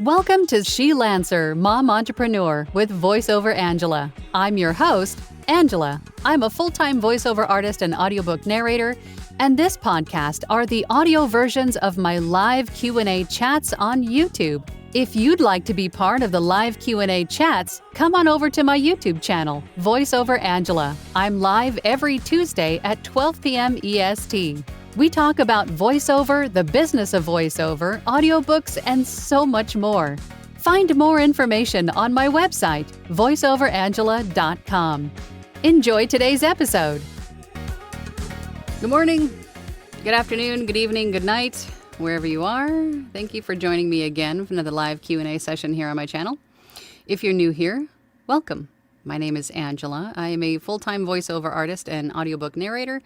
Welcome to She Lancer, Mom Entrepreneur with VoiceOver Angela. I'm your host, Angela. I'm a full-time voiceover artist and audiobook narrator, and this podcast are the audio versions of my live Q&A chats on YouTube. If you'd like to be part of the live Q&A chats, come on over to my YouTube channel, VoiceOver Angela. I'm live every Tuesday at 12 p.m. EST. We talk about voiceover, the business of voiceover, audiobooks, and so much more. Find more information on my website, voiceoverangela.com. Enjoy today's episode. Good morning, good afternoon, good evening, good night, wherever you are. Thank you for joining me again for another live Q&A session here on my channel. If you're new here, welcome. My name is Angela. I am a full-time voiceover artist and audiobook narrator,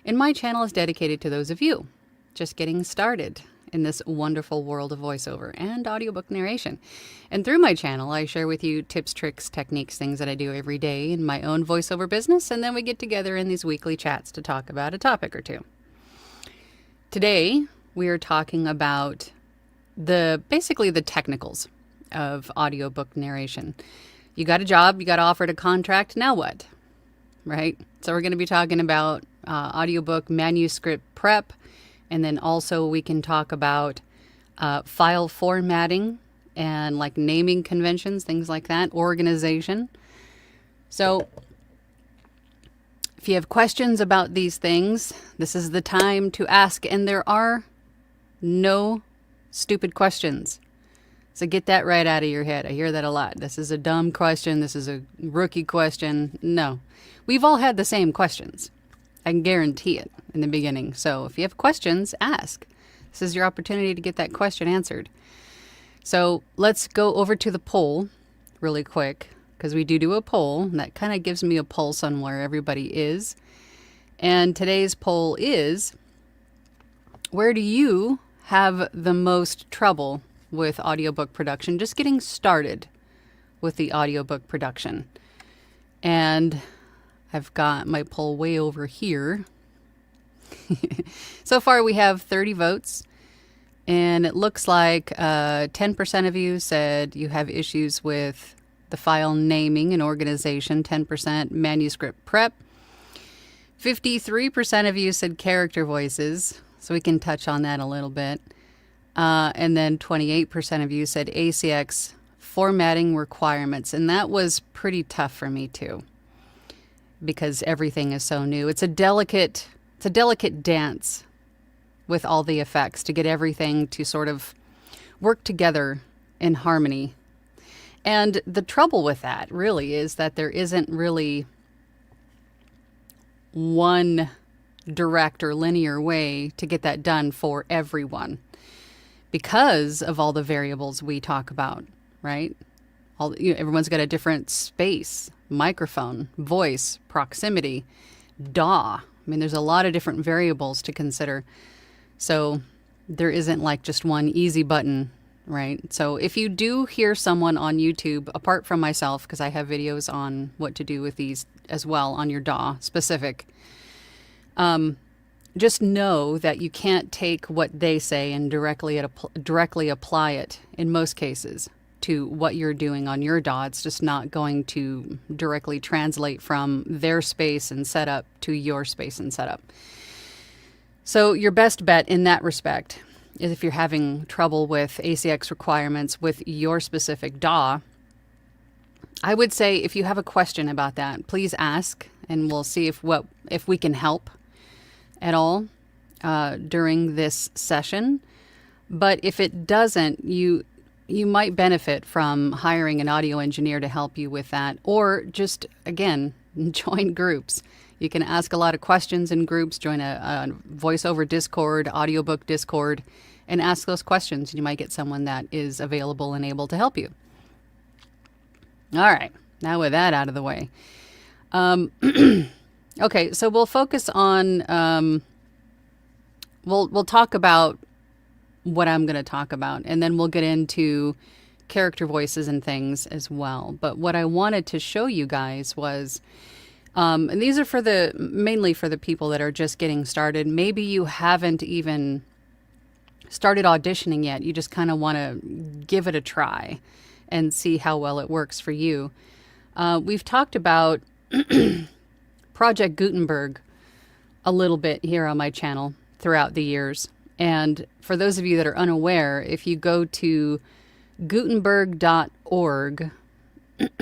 and my channel is dedicated to those of you just getting started in this wonderful world of voiceover and audiobook narration. And through my channel, I share with you tips, tricks, techniques, things that I do every day in my own voiceover business, and then we get together in these weekly chats to talk about a topic or two. Today, we are talking about basically the technicals of audiobook narration. You got a job, you got offered a contract, now what? Right? So we're going to be talking about audiobook manuscript prep, and then also we can talk about file formatting and like naming conventions, things like that, organization. So if you have questions about these things, this is the time to ask, and there are no stupid questions. So get that right out of your head. I hear that a lot. This is a dumb question. This is a rookie question. No. We've all had the same questions. I can guarantee it in the beginning. So if you have questions, ask. This is your opportunity to get that question answered. So let's go over to the poll really quick, because we do a poll, and that kind of gives me a pulse on where everybody is. And today's poll is, where do you have the most trouble with audiobook production, just getting started with the audiobook production? And I've got my poll way over here. So far we have 30 votes, and it looks like 10% of you said you have issues with the file naming and organization, 10% manuscript prep, 53% of you said character voices, so we can touch on that a little bit. And then 28% of you said ACX formatting requirements. And that was pretty tough for me too, because everything is so new. It's a delicate dance with all the effects to get everything to sort of work together in harmony. And the trouble with that really is that there isn't really one direct or linear way to get that done for everyone, because of all the variables we talk about, right? Everyone's got a different space, microphone, voice, proximity, DAW. I mean, there's a lot of different variables to consider. So there isn't like just one easy button, right? So if you do hear someone on YouTube, apart from myself, because I have videos on what to do with these as well on your DAW specific, just know that you can't take what they say and directly apply it in most cases to what you're doing on your DAW. It's just not going to directly translate from their space and setup to your space and setup. So your best bet in that respect is, if you're having trouble with ACX requirements with your specific DAW, I would say if you have a question about that, please ask, and we'll see if we can help at all during this session. But if it doesn't, you might benefit from hiring an audio engineer to help you with that, or just, again, join groups. You can ask a lot of questions in groups, join a voiceover Discord, audiobook Discord, and ask those questions. You might get someone that is available and able to help you. All right, now with that out of the way. Okay, so we'll focus on, we'll talk about what I'm going to talk about, and then we'll get into character voices and things as well. But what I wanted to show you guys was, and these are mainly for the people that are just getting started. Maybe you haven't even started auditioning yet. You just kind of want to give it a try and see how well it works for you. We've talked about Project Gutenberg a little bit here on my channel throughout the years. And for those of you that are unaware, if you go to Gutenberg.org, let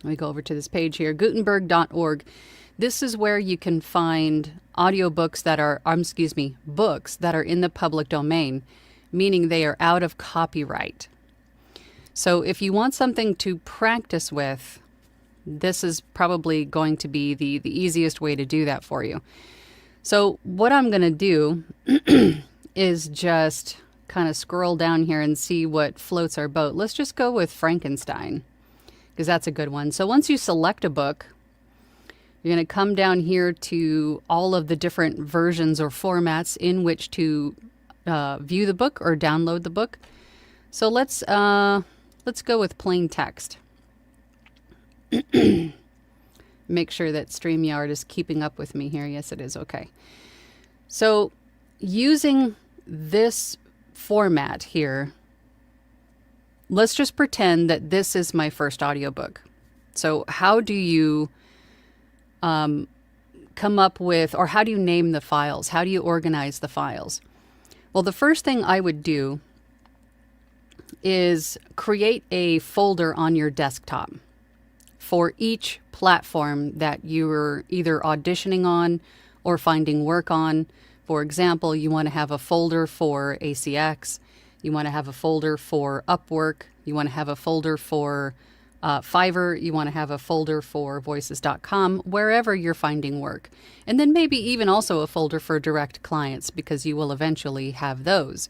me go over to this page here, Gutenberg.org. This is where you can find audiobooks that are, books that are in the public domain, meaning they are out of copyright. So if you want something to practice with, this is probably going to be the easiest way to do that for you. So what I'm going to do is just kind of scroll down here and see what floats our boat. Let's just go with Frankenstein, because that's a good one. So once you select a book, you're going to come down here to all of the different versions or formats in which to view the book or download the book. So let's go with plain text. Make sure that StreamYard is keeping up with me here. Yes, it is. Okay. So using this format here, let's just pretend that this is my first audiobook. So how do you come up with, or how do you name the files? How do you organize the files? Well, the first thing I would do is create a folder on your desktop for each platform that you're either auditioning on or finding work on. For example, you want to have a folder for ACX, you want to have a folder for Upwork, you want to have a folder for Fiverr, you want to have a folder for voices.com, wherever you're finding work. And then maybe even also a folder for direct clients, because you will eventually have those.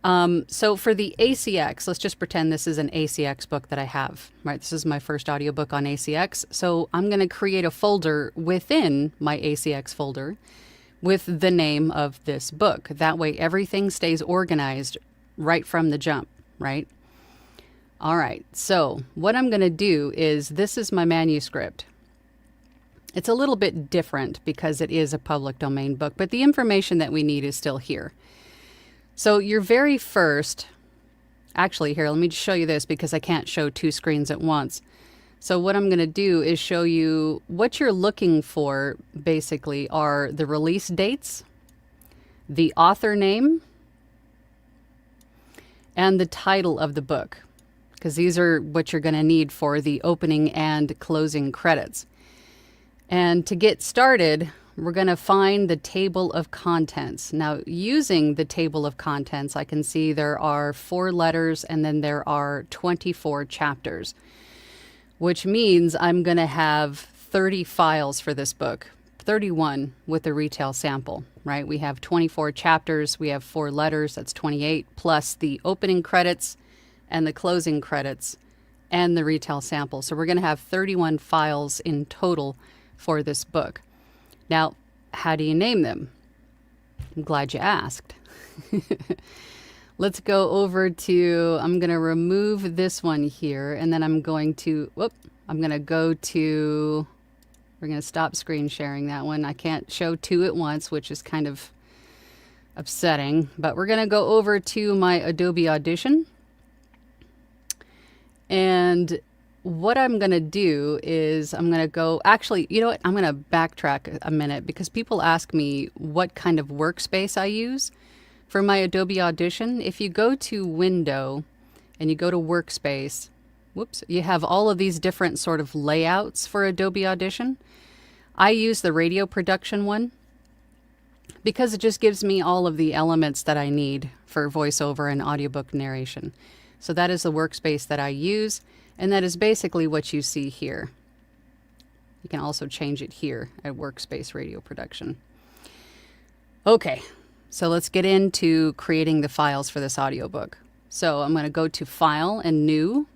So for the ACX, let's just pretend this is an ACX book that I have, right? This is my first audiobook on ACX. So I'm going to create a folder within my ACX folder with the name of this book. That way everything stays organized right from the jump, right? All right. So what I'm going to do is, this is my manuscript. It's a little bit different because it is a public domain book, but the information that we need is still here. So your very first, actually here, let me just show you this because I can't show two screens at once. So what I'm going to do is show you what you're looking for, basically, are the release dates, the author name, and the title of the book, because these are what you're going to need for the opening and closing credits. And to get started, we're going to find the table of contents. Now, using the table of contents, I can see there are 4 letters and then there are 24 chapters, which means I'm going to have 30 files for this book, 31 with the retail sample, right? We have 24 chapters, we have 4 letters, that's 28, plus the opening credits and the closing credits and the retail sample. So we're going to have 31 files in total for this book. Now, how do you name them? I'm glad you asked. Let's go over to, I'm going to remove this one here, and then I'm going to go to, we're going to stop screen sharing that one. I can't show 2 at once, which is kind of upsetting, but we're going to go over to my Adobe Audition. And what I'm going to do is I'm going to go, actually, you know what? I'm going to backtrack a minute because people ask me what kind of workspace I use for my Adobe Audition. If you go to Window and you go to Workspace, you have all of these different sort of layouts for Adobe Audition. I use the radio production one because it just gives me all of the elements that I need for voiceover and audiobook narration. So that is the workspace that I use. And that is basically what you see here. You can also change it here at Workspace Radio Production. Okay, so let's get into creating the files for this audiobook. So I'm going to go to File and New,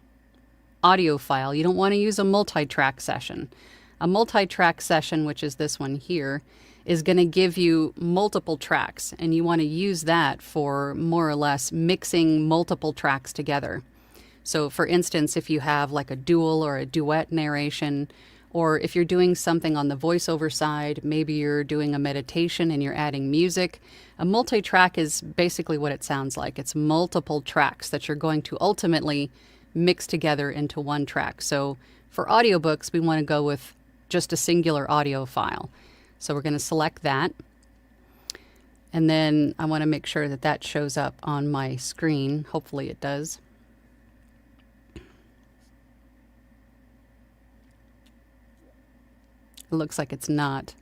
Audio File. You don't want to use a multi-track session. A multi-track session, which is this one here, is going to give you multiple tracks, and you want to use that for more or less mixing multiple tracks together. So for instance, if you have like a dual or a duet narration, Or if you're doing something on the voiceover side, maybe you're doing a meditation and you're adding music. A multi-track is basically what it sounds like. It's multiple tracks that you're going to ultimately mix together into one track. So for audiobooks, we want to go with just a singular audio file. So we're going to select that. And then I want to make sure that that shows up on my screen. Hopefully it does. It looks like it's not.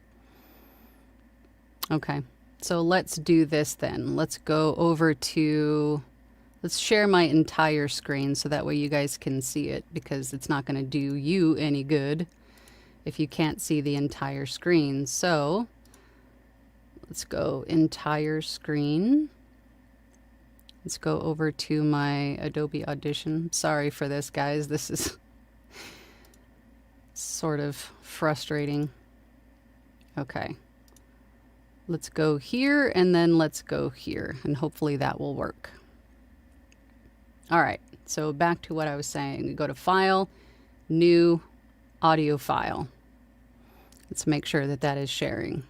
Okay, so let's do this then. Let's go over to, let's share my entire screen so that way you guys can see it, because it's not going to do you any good if you can't see the entire screen. So let's go entire screen. Let's go over to my Adobe Audition. Sorry for this, guys. This is sort of frustrating. Okay. Let's go here and then let's go here, and hopefully that will work. All right. So back to what I was saying. We go to File, New, Audio File. Let's make sure that that is sharing.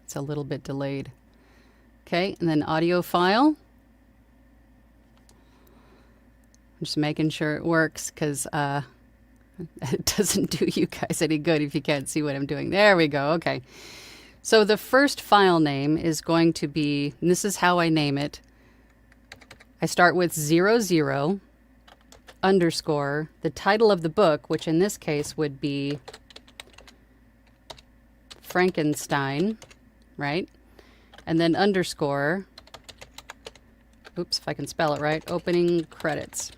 It's a little bit delayed. Okay, and then audio file. I'm just making sure it works, because it doesn't do you guys any good if you can't see what I'm doing. There we go. Okay. So the first file name is going to be, and this is how I name it. I start with 00 underscore the title of the book, which in this case would be Frankenstein, right? And then underscore, oops, if I can spell it right, opening credits.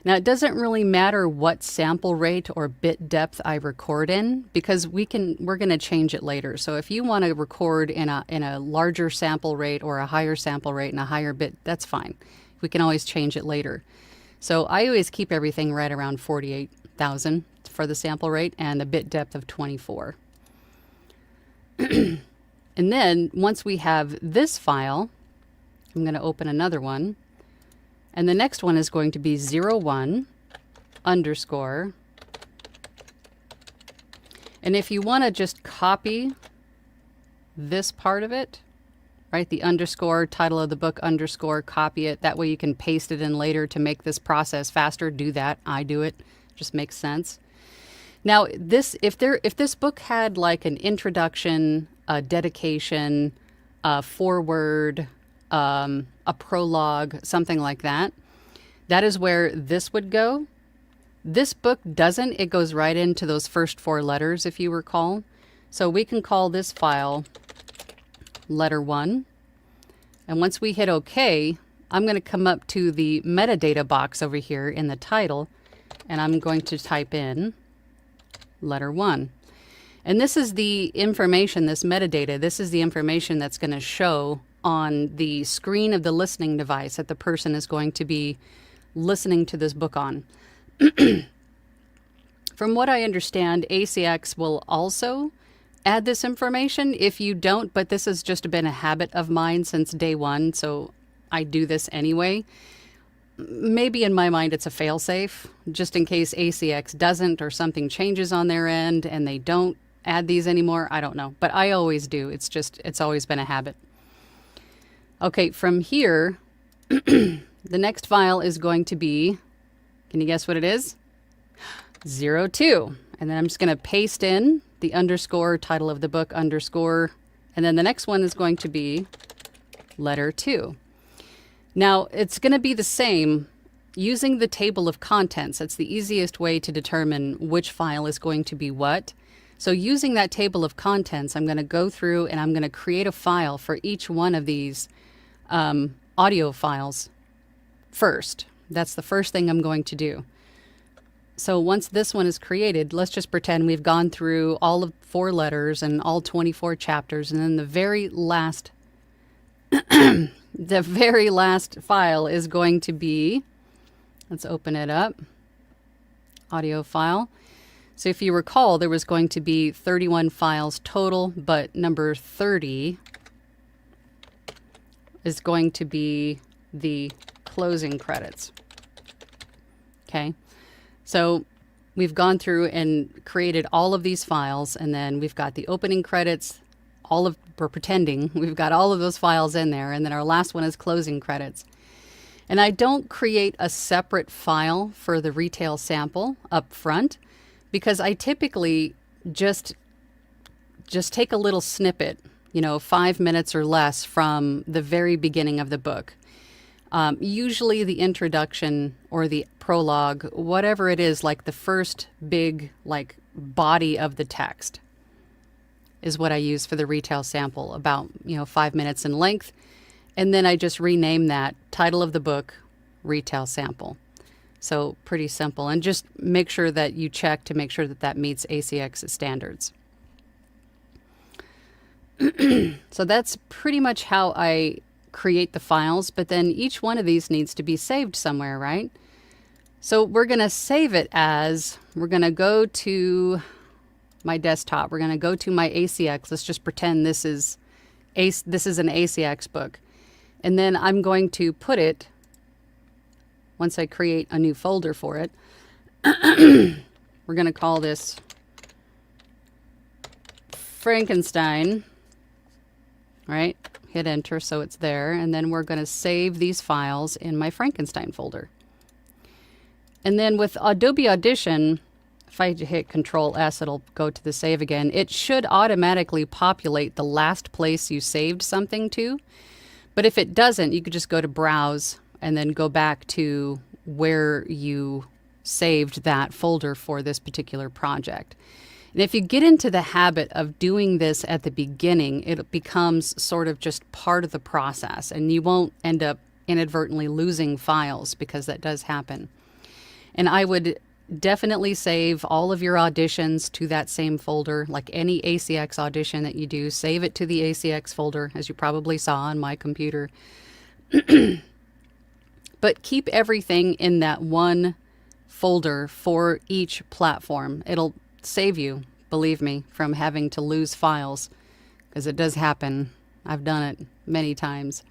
Now, it doesn't really matter what sample rate or bit depth I record in, because we're going to change it later. So if you want to record in a larger sample rate or a higher sample rate and a higher bit, that's fine. We can always change it later. So I always keep everything right around 48,000 for the sample rate and a bit depth of 24. And then once we have this file, I'm going to open another one. And the next one is going to be 01 underscore. And if you want to just copy this part of it, right, the underscore, title of the book underscore, copy it. That way you can paste it in later to make this process faster. Do that. I do it. Just makes sense. Now, this, if this book had like an introduction, a dedication, a foreword, a prologue, something like that, that is where this would go. This book doesn't. It goes right into those first 4 letters, if you recall. So we can call this file letter 1. And once we hit OK, I'm going to come up to the metadata box over here in the title, and I'm going to type in letter 1. And this is the information, this metadata, this is the information that's going to show on the screen of the listening device that the person is going to be listening to this book on. From what I understand, ACX will also add this information. If you don't, but this has just been a habit of mine since day one, so I do this anyway. Maybe in my mind it's a fail-safe, just in case ACX doesn't or something changes on their end and they don't add these anymore. I don't know, but I always do. It's always been a habit. Okay, from here, the next file is going to be, can you guess what it is? 02. And then I'm just going to paste in the underscore, title of the book underscore, and then the next one is going to be letter 2. Now, it's going to be the same using the table of contents. That's the easiest way to determine which file is going to be what. So using that table of contents, I'm going to go through and I'm going to create a file for each one of these audio files first. That's the first thing I'm going to do. So once this one is created, let's just pretend we've gone through all of 4 letters and all 24 chapters, and then the very last the very last file is going to be, let's open it up, audio file. So if you recall, there was going to be 31 files total, but number 30 is going to be the closing credits. Okay. So we've gone through and created all of these files, and then we've got the opening credits, we're pretending we've got all of those files in there, and then our last one is closing credits. And I don't create a separate file for the retail sample up front because I typically just take a little snippet, 5 minutes or less from the very beginning of the book. Usually the introduction or the prologue, whatever it is, like the first big body of the text is what I use for the retail sample, about 5 minutes in length. And then I just rename that title of the book, retail sample. So pretty simple. And just make sure that you check to make sure that that meets ACX standards. So that's pretty much how I create the files, but then each one of these needs to be saved somewhere, right? So we're going to save it as, we're going to go to my desktop. We're going to go to my ACX. Let's just pretend this is an ACX book. And then I'm going to put it, once I create a new folder for it, we're going to call this Frankenstein, right? Hit enter so it's there. And then we're going to save these files in my Frankenstein folder. And then with Adobe Audition, if I hit Control S, it'll go to the save again. It should automatically populate the last place you saved something to. But if it doesn't, you could just go to Browse and then go back to where you saved that folder for this particular project. And if you get into the habit of doing this at the beginning, it becomes sort of just part of the process, and you won't end up inadvertently losing files, because that does happen. And I would definitely save all of your auditions to that same folder. Like any ACX audition that you do, save it to the ACX folder, as you probably saw on my computer. But keep everything in that one folder for each platform. It'll save you, believe me, from having to lose files, because it does happen. I've done it many times.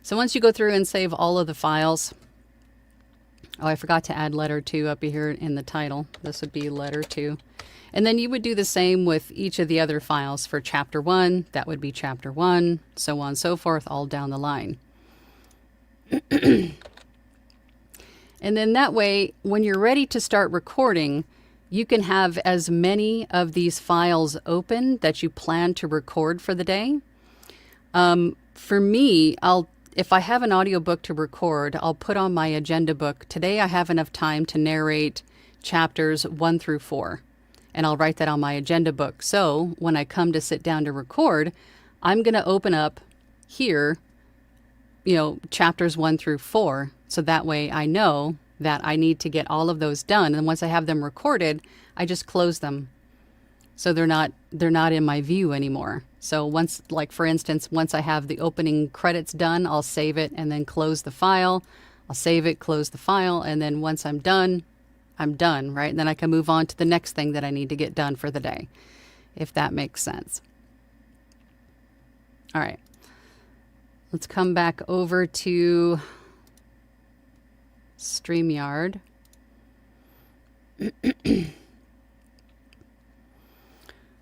So once you go through and save all of the files, oh, I forgot to add letter 2 up here in the title. This would be letter 2. And then you would do the same with each of the other files. For chapter 1, that would be chapter 1, so on and so forth, all down the line. And then that way, when you're ready to start recording, you can have as many of these files open that you plan to record for the day. For me, if I have an audiobook to record, I'll put on my agenda book, today I have enough time to narrate chapters 1 through 4. And I'll write that on my agenda book. So when I come to sit down to record, I'm going to open up here, chapters 1 through 4. So that way I know that I need to get all of those done. And once I have them recorded, I just close them. So they're not in my view anymore. So once, for instance, once I have the opening credits done, I'll save it and then close the file. I'll save it, close the file, and then once I'm done, right? And then I can move on to the next thing that I need to get done for the day, if that makes sense. All right. Let's come back over to StreamYard.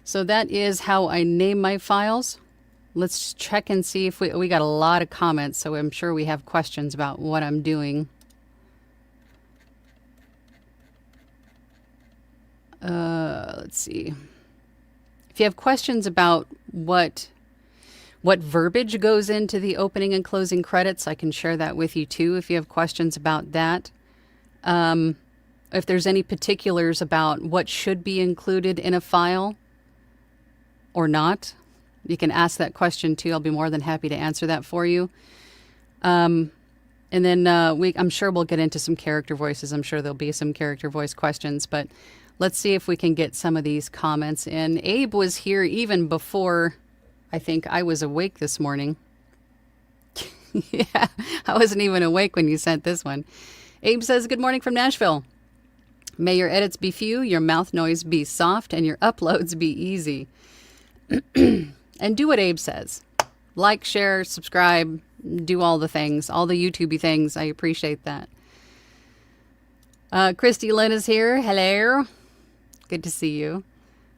So that is how I name my files. Let's check and see if we got a lot of comments, so I'm sure we have questions about what I'm doing. Let's see. If you have questions about what verbiage goes into the opening and closing credits, I can share that with you too if you have questions about that. If there's any particulars about what should be included in a file or not, you can ask that question too. I'll be more than happy to answer that for you. And then I'm sure we'll get into some character voices. I'm sure there'll be some character voice questions, but let's see if we can get some of these comments in. Abe was here even before I think I was awake this morning. Yeah, I wasn't even awake when you sent this one. Abe says, good morning from Nashville. May your edits be few, your mouth noise be soft, and your uploads be easy. And do what Abe says. Like, share, subscribe, do all the things, all the YouTubey things. I appreciate that. Christy Lynn is here. Hello. Good to see you.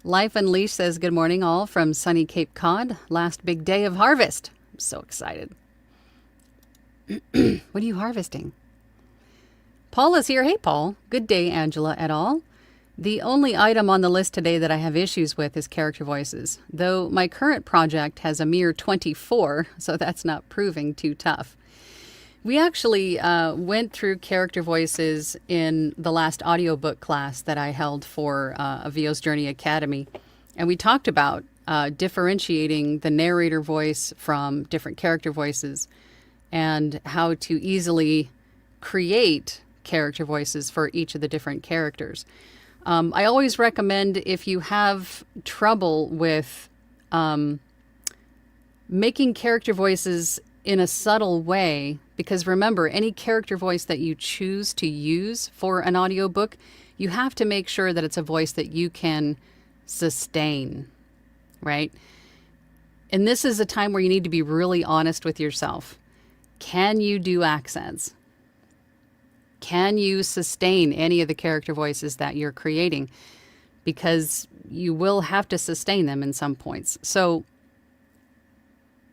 Life Unleashed says, good morning all from sunny Cape Cod. Last big day of harvest. I'm so excited. What are you harvesting? Paul is here. Hey, Paul. Good day, Angela et al. The only item on the list today that I have issues with is character voices, though my current project has a mere 24, so that's not proving too tough. We actually went through character voices in the last audiobook class that I held for Avio's Journey Academy, and we talked about differentiating the narrator voice from different character voices and how to easily create character voices for each of the different characters. I always recommend, if you have trouble with making character voices in a subtle way, because remember, any character voice that you choose to use for an audiobook, you have to make sure that it's a voice that you can sustain, right? And this is a time where you need to be really honest with yourself. Can you do accents? Can you sustain any of the character voices that you're creating? Because you will have to sustain them in some points. So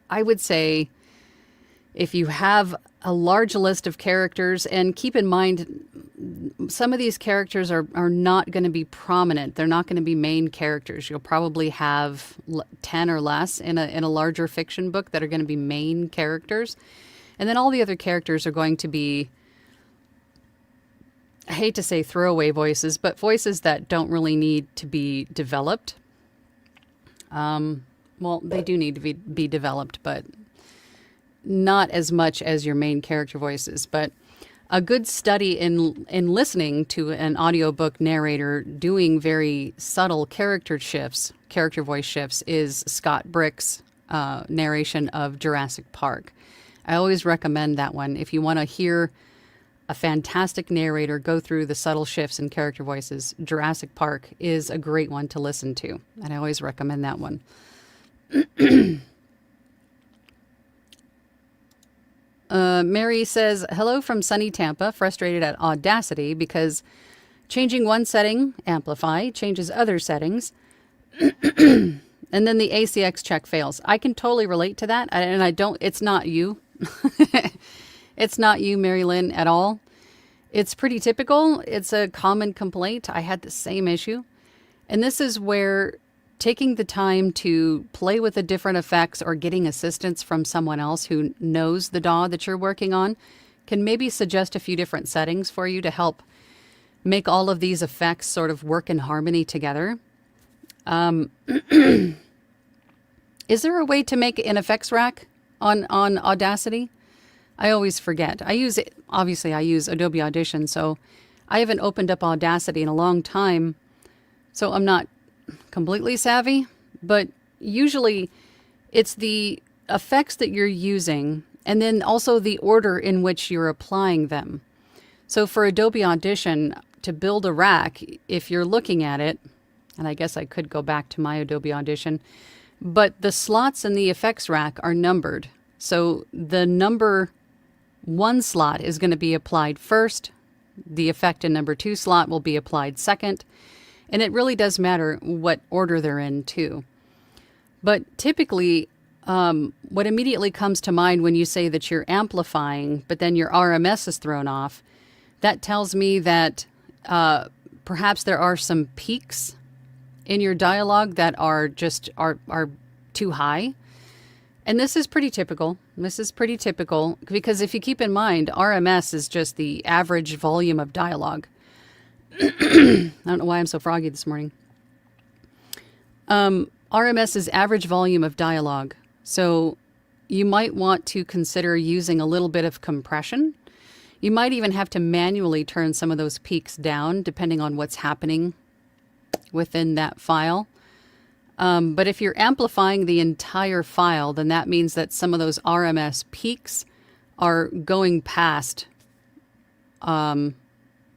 I would say, if you have a large list of characters, and keep in mind, some of these characters are not going to be prominent. They're not going to be main characters. You'll probably have 10 or less in a larger fiction book that are going to be main characters. And then all the other characters are going to be, I hate to say throwaway voices, but voices that don't really need to be developed. Well, they do need to be developed, but not as much as your main character voices. But a good study in listening to an audiobook narrator doing very subtle character voice shifts, is Scott Brick's narration of Jurassic Park. I always recommend that one. If you want to hear a fantastic narrator go through the subtle shifts in character voices, Jurassic Park is a great one to listen to. And I always recommend that one. Mary says, hello from sunny Tampa, frustrated at Audacity because changing one setting, amplify, changes other settings, and then the ACX check fails. I can totally relate to that, and I don't, it's not you. It's not you, Mary Lynn, at all. It's pretty typical. It's a common complaint. I had the same issue. And this is where taking the time to play with the different effects or getting assistance from someone else who knows the DAW that you're working on can maybe suggest a few different settings for you to help make all of these effects sort of work in harmony together. Is there a way to make an effects rack on Audacity? I always forget. I use Adobe Audition, so I haven't opened up Audacity in a long time, so I'm not completely savvy, but usually it's the effects that you're using and then also the order in which you're applying them. So for Adobe Audition, to build a rack, if you're looking at it, and I guess I could go back to my Adobe Audition, but the slots in the effects rack are numbered. So the number 1 slot is going to be applied first. The effect in number 2 slot will be applied second. And it really does matter what order they're in, too. But typically, what immediately comes to mind when you say that you're amplifying, but then your RMS is thrown off, that tells me that perhaps there are some peaks in your dialogue that are just are too high. And this is pretty typical. Because if you keep in mind, RMS is just the average volume of dialogue. I don't know why I'm so froggy this morning. RMS is average volume of dialogue. So you might want to consider using a little bit of compression. You might even have to manually turn some of those peaks down depending on what's happening within that file. But if you're amplifying the entire file, then that means that some of those RMS peaks are going past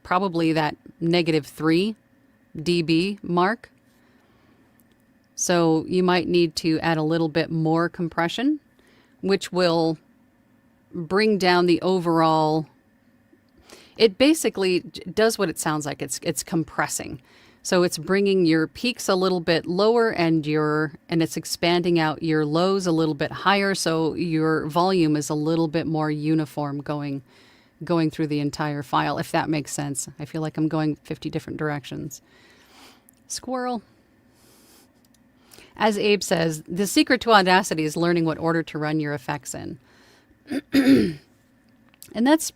probably that -3 dB mark. So you might need to add a little bit more compression, which will bring down the overall. It basically does what it sounds like. It's compressing. So it's bringing your peaks a little bit lower and it's expanding out your lows a little bit higher, so your volume is a little bit more uniform going through the entire file, if that makes sense. I feel like I'm going 50 different directions. Squirrel. As Abe says, the secret to Audacity is learning what order to run your effects in. And that's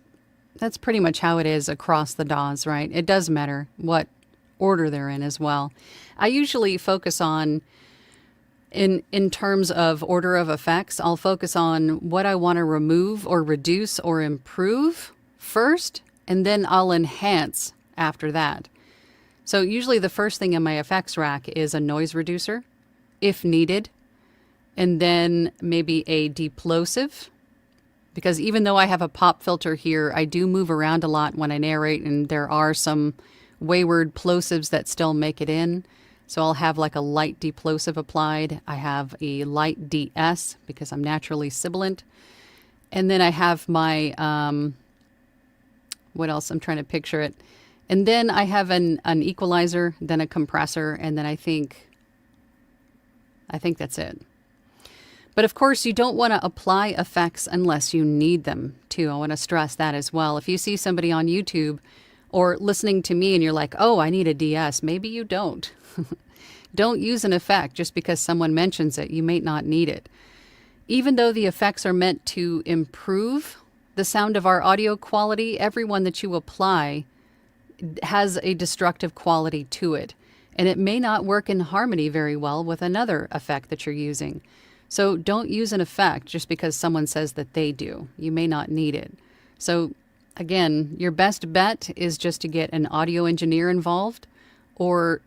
pretty much how it is across the DAWs, right? It does matter what order they're in as well. I usually focus on, in terms of order of effects, I'll focus on what I want to remove or reduce or improve first, and then I'll enhance after that. So usually the first thing in my effects rack is a noise reducer, if needed, and then maybe a deplosive, because even though I have a pop filter here, I do move around a lot when I narrate, and there are some wayward plosives that still make it in. So I'll have like a light deplosive applied. I have a light DS because I'm naturally sibilant. And then I have my, what else? I'm trying to picture it. And then I have an equalizer, then a compressor, and then I think that's it. But of course, you don't want to apply effects unless you need them too. I want to stress that as well. If you see somebody on YouTube or listening to me and you're like, oh, I need a DS, maybe you don't. Don't use an effect just because someone mentions it. You may not need it. Even though the effects are meant to improve the sound of our audio quality, every one that you apply has a destructive quality to it. And it may not work in harmony very well with another effect that you're using. So don't use an effect just because someone says that they do. You may not need it. So again, your best bet is just to get an audio engineer involved, or,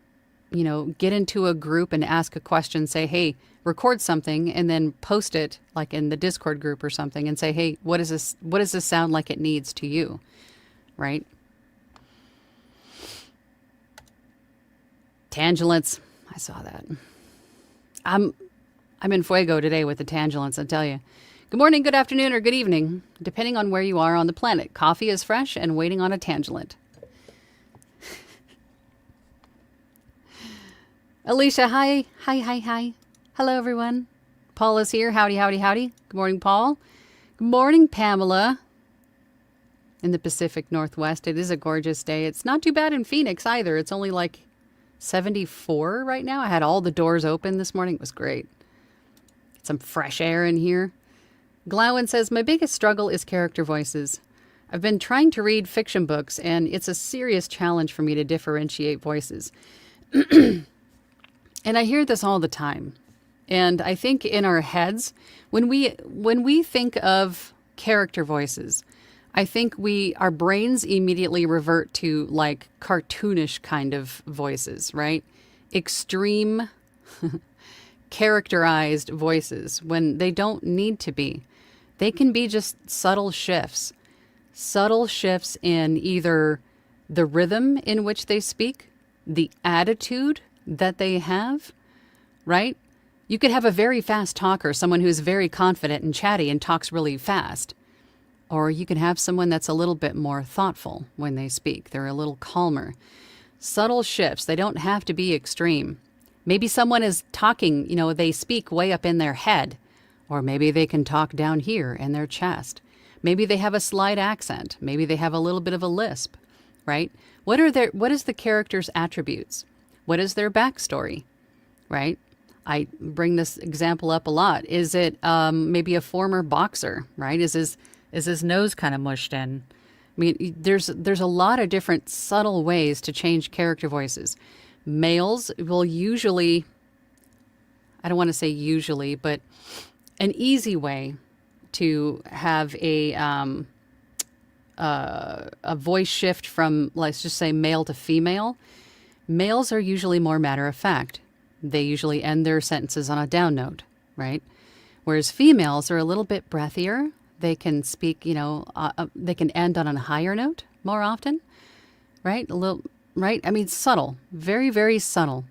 get into a group and ask a question, say, hey, record something, and then post it like in the Discord group or something and say, hey, what does this sound like it needs to you? Right? Tangulants. I saw that. I'm in fuego today with the tangulants, I tell you. Good morning, good afternoon, or good evening, depending on where you are on the planet. Coffee is fresh and waiting on a tangulant. Alicia, hi. Hi. Hello, everyone. Paul is here. Howdy. Good morning, Paul. Good morning, Pamela. In the Pacific Northwest, it is a gorgeous day. It's not too bad in Phoenix either. It's only like 74 right now. I had all the doors open this morning. It was great. Get some fresh air in here. Glowin says, my biggest struggle is character voices. I've been trying to read fiction books, and it's a serious challenge for me to differentiate voices. And I hear this all the time. And I think in our heads, when we think of character voices, I think our brains immediately revert to like cartoonish kind of voices, right? Extreme characterized voices when they don't need to be. They can be just subtle shifts in either the rhythm in which they speak, the attitude that they have, right? You could have a very fast talker, someone who's very confident and chatty and talks really fast. Or you can have someone that's a little bit more thoughtful when they speak. They're a little calmer. Subtle shifts. They don't have to be extreme. Maybe someone is talking, they speak way up in their head. Or maybe they can talk down here in their chest. Maybe they have a slight accent. Maybe they have a little bit of a lisp, right? What is the character's attributes? What is their backstory, right? I bring this example up a lot. Is it maybe a former boxer, right? Is his nose kind of mushed in? I mean, there's a lot of different subtle ways to change character voices. Males will usually, I don't want to say usually, but an easy way to have a voice shift from, let's just say, male to female. Males are usually more matter of fact. They usually end their sentences on a down note, right? Whereas females are a little bit breathier. They can speak, they can end on a higher note more often, right? Right? I mean, subtle, very, very subtle.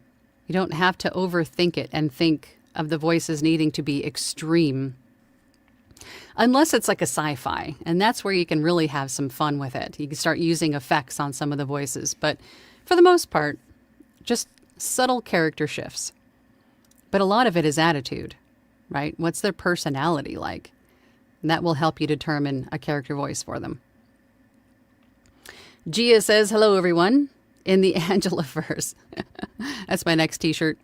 You don't have to overthink it and think of the voices needing to be extreme. Unless it's like a sci-fi, and that's where you can really have some fun with it. You can start using effects on some of the voices, but for the most part, just subtle character shifts. But a lot of it is attitude, right? What's their personality like? And that will help you determine a character voice for them. Gia says, hello, everyone, in the Angelaverse. That's my next t-shirt.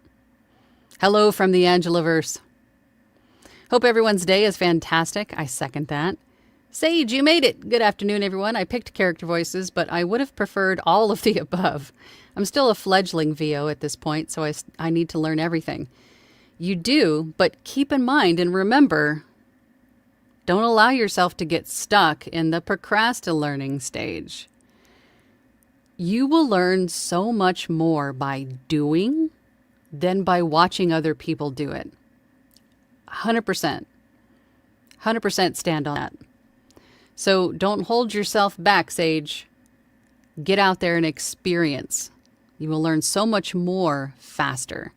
Hello from the Angelaverse. Hope everyone's day is fantastic. I second that. Sage, you made it. Good afternoon, everyone. I picked character voices, but I would have preferred all of the above. I'm still a fledgling VO at this point, so I need to learn everything. You do, but keep in mind and remember, don't allow yourself to get stuck in the procrastinating stage. You will learn so much more by doing than by watching other people do it. 100%. 100% stand on that. So don't hold yourself back, Sage. Get out there and experience. You will learn so much more faster.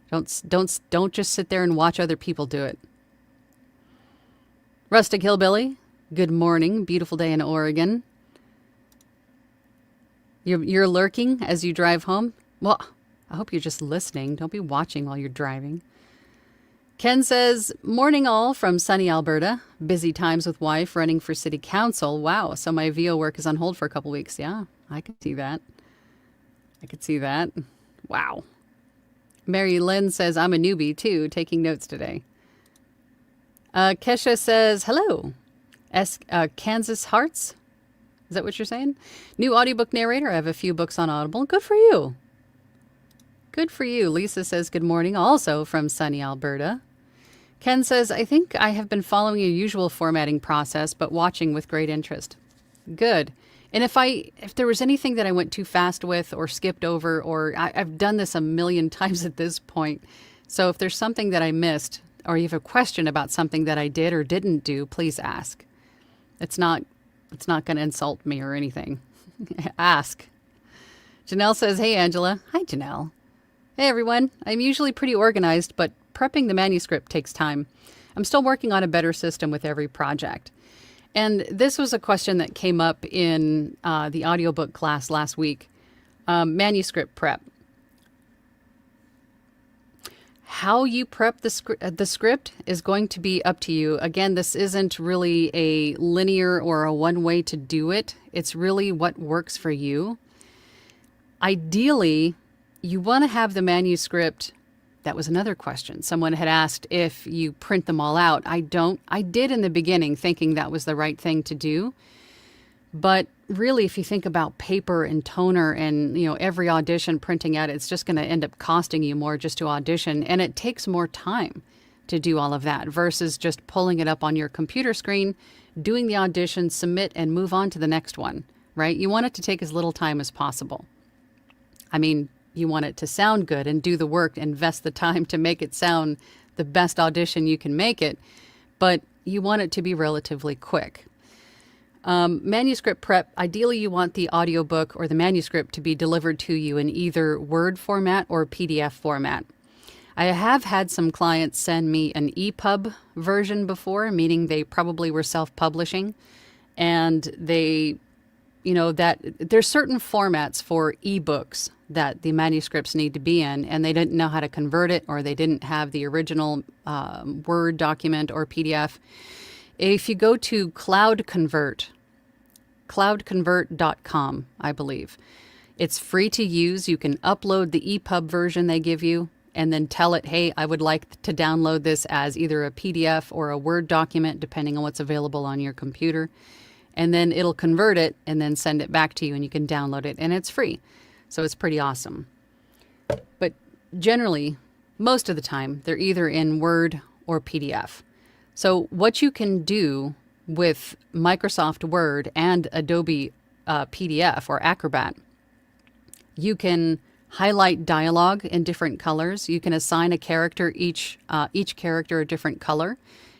Don't just sit there and watch other people do it. Rustic Hillbilly, good morning. Beautiful day in Oregon. You're lurking as you drive home? Well, I hope you're just listening. Don't be watching while you're driving. Ken says, morning all from sunny Alberta. Busy times with wife, running for city council. Wow, so my VO work is on hold for a couple weeks. Yeah, I could see that. Wow. Mary Lynn says, I'm a newbie too, taking notes today. Kesha says, hello. Kansas Hearts? Is that what you're saying? New audiobook narrator. I have a few books on Audible. Good for you. Good for you. Lisa says, good morning, also from sunny Alberta. Ken says, I think I have been following your usual formatting process, but watching with great interest. Good. And if there was anything that I went too fast with or skipped over, or I've done this a million times at this point. So if there's something that I missed, or you have a question about something that I did or didn't do, please ask. It's not going to insult me or anything. Ask. Janelle says, hey, Angela. Hi, Janelle. Hey, everyone. I'm usually pretty organized, but prepping the manuscript takes time. I'm still working on a better system with every project. And this was a question that came up in the audiobook class last week. Manuscript prep. How you prep the script is going to be up to you. Again, this isn't really a linear or a one way to do it. It's really what works for you. Ideally, you want to have the manuscript. That was another question. Someone had asked if you print them all out. I don't. I did in the beginning, thinking that was the right thing to do. But really, if you think about paper and toner and, every audition printing out, it's just going to end up costing you more just to audition. And it takes more time to do all of that versus just pulling it up on your computer screen, doing the audition, submit, and move on to the next one, right? You want it to take as little time as possible. I mean, you want it to sound good and do the work, invest the time to make it sound the best audition you can make it, but you want it to be relatively quick. Manuscript prep, ideally you want the audiobook or the manuscript to be delivered to you in either Word format or PDF format. I have had some clients send me an EPUB version before, meaning they probably were self-publishing, and they, that there's certain formats for ebooks that the manuscripts need to be in, and they didn't know how to convert it, or they didn't have the original Word document or PDF. If you go to cloudconvert.com, I believe. It's free to use. You can upload the EPUB version they give you and then tell it, hey, I would like to download this as either a PDF or a Word document, depending on what's available on your computer. And then it'll convert it and then send it back to you, and you can download it, and it's free. So it's pretty awesome. But generally, most of the time, they're either in Word or PDF. So what you can do with Microsoft Word and Adobe PDF or Acrobat, you can highlight dialogue in different colors. You can assign a character, each character a different color,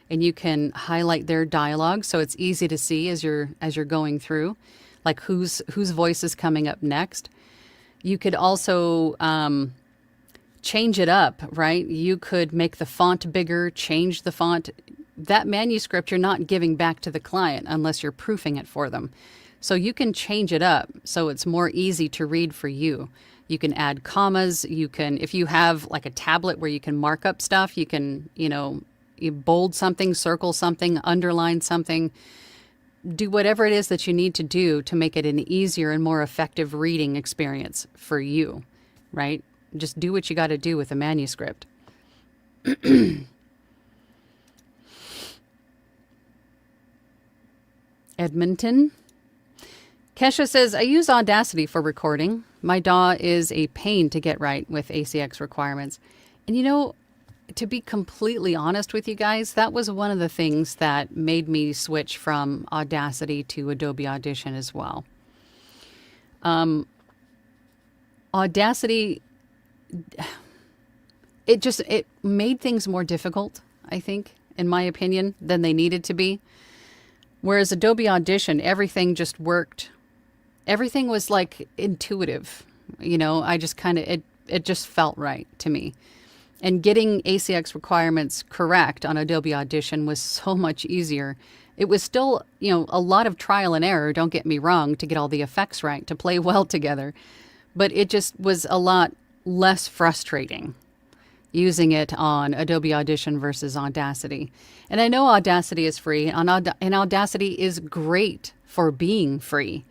and you can highlight their dialogue so it's easy to see as you're going through, like whose voice is coming up next. You could also change it up, right? You could make the font bigger, change the font. That manuscript you're not giving back to the client unless you're proofing it for them. So you can change it up so it's more easy to read for you. You can add commas. You can, if you have like a tablet where you can mark up stuff, you can, you bold something, circle something, underline something. Do whatever it is that you need to do to make it an easier and more effective reading experience for you, right? Just do what you got to do with a manuscript. Edmonton. Kesha says, I use Audacity for recording. My DAW is a pain to get right with ACX requirements. And to be completely honest with you guys, that was one of the things that made me switch from Audacity to Adobe Audition as well. Audacity, it made things more difficult, I think, in my opinion, than they needed to be. Whereas Adobe Audition, everything just worked. Everything was like intuitive. I just it just felt right to me. And getting ACX requirements correct on Adobe Audition was so much easier. It was still, a lot of trial and error, don't get me wrong, to get all the effects right, to play well together. But it just was a lot less frustrating using it on Adobe Audition versus Audacity. And I know Audacity is free, and Audacity is great for being free,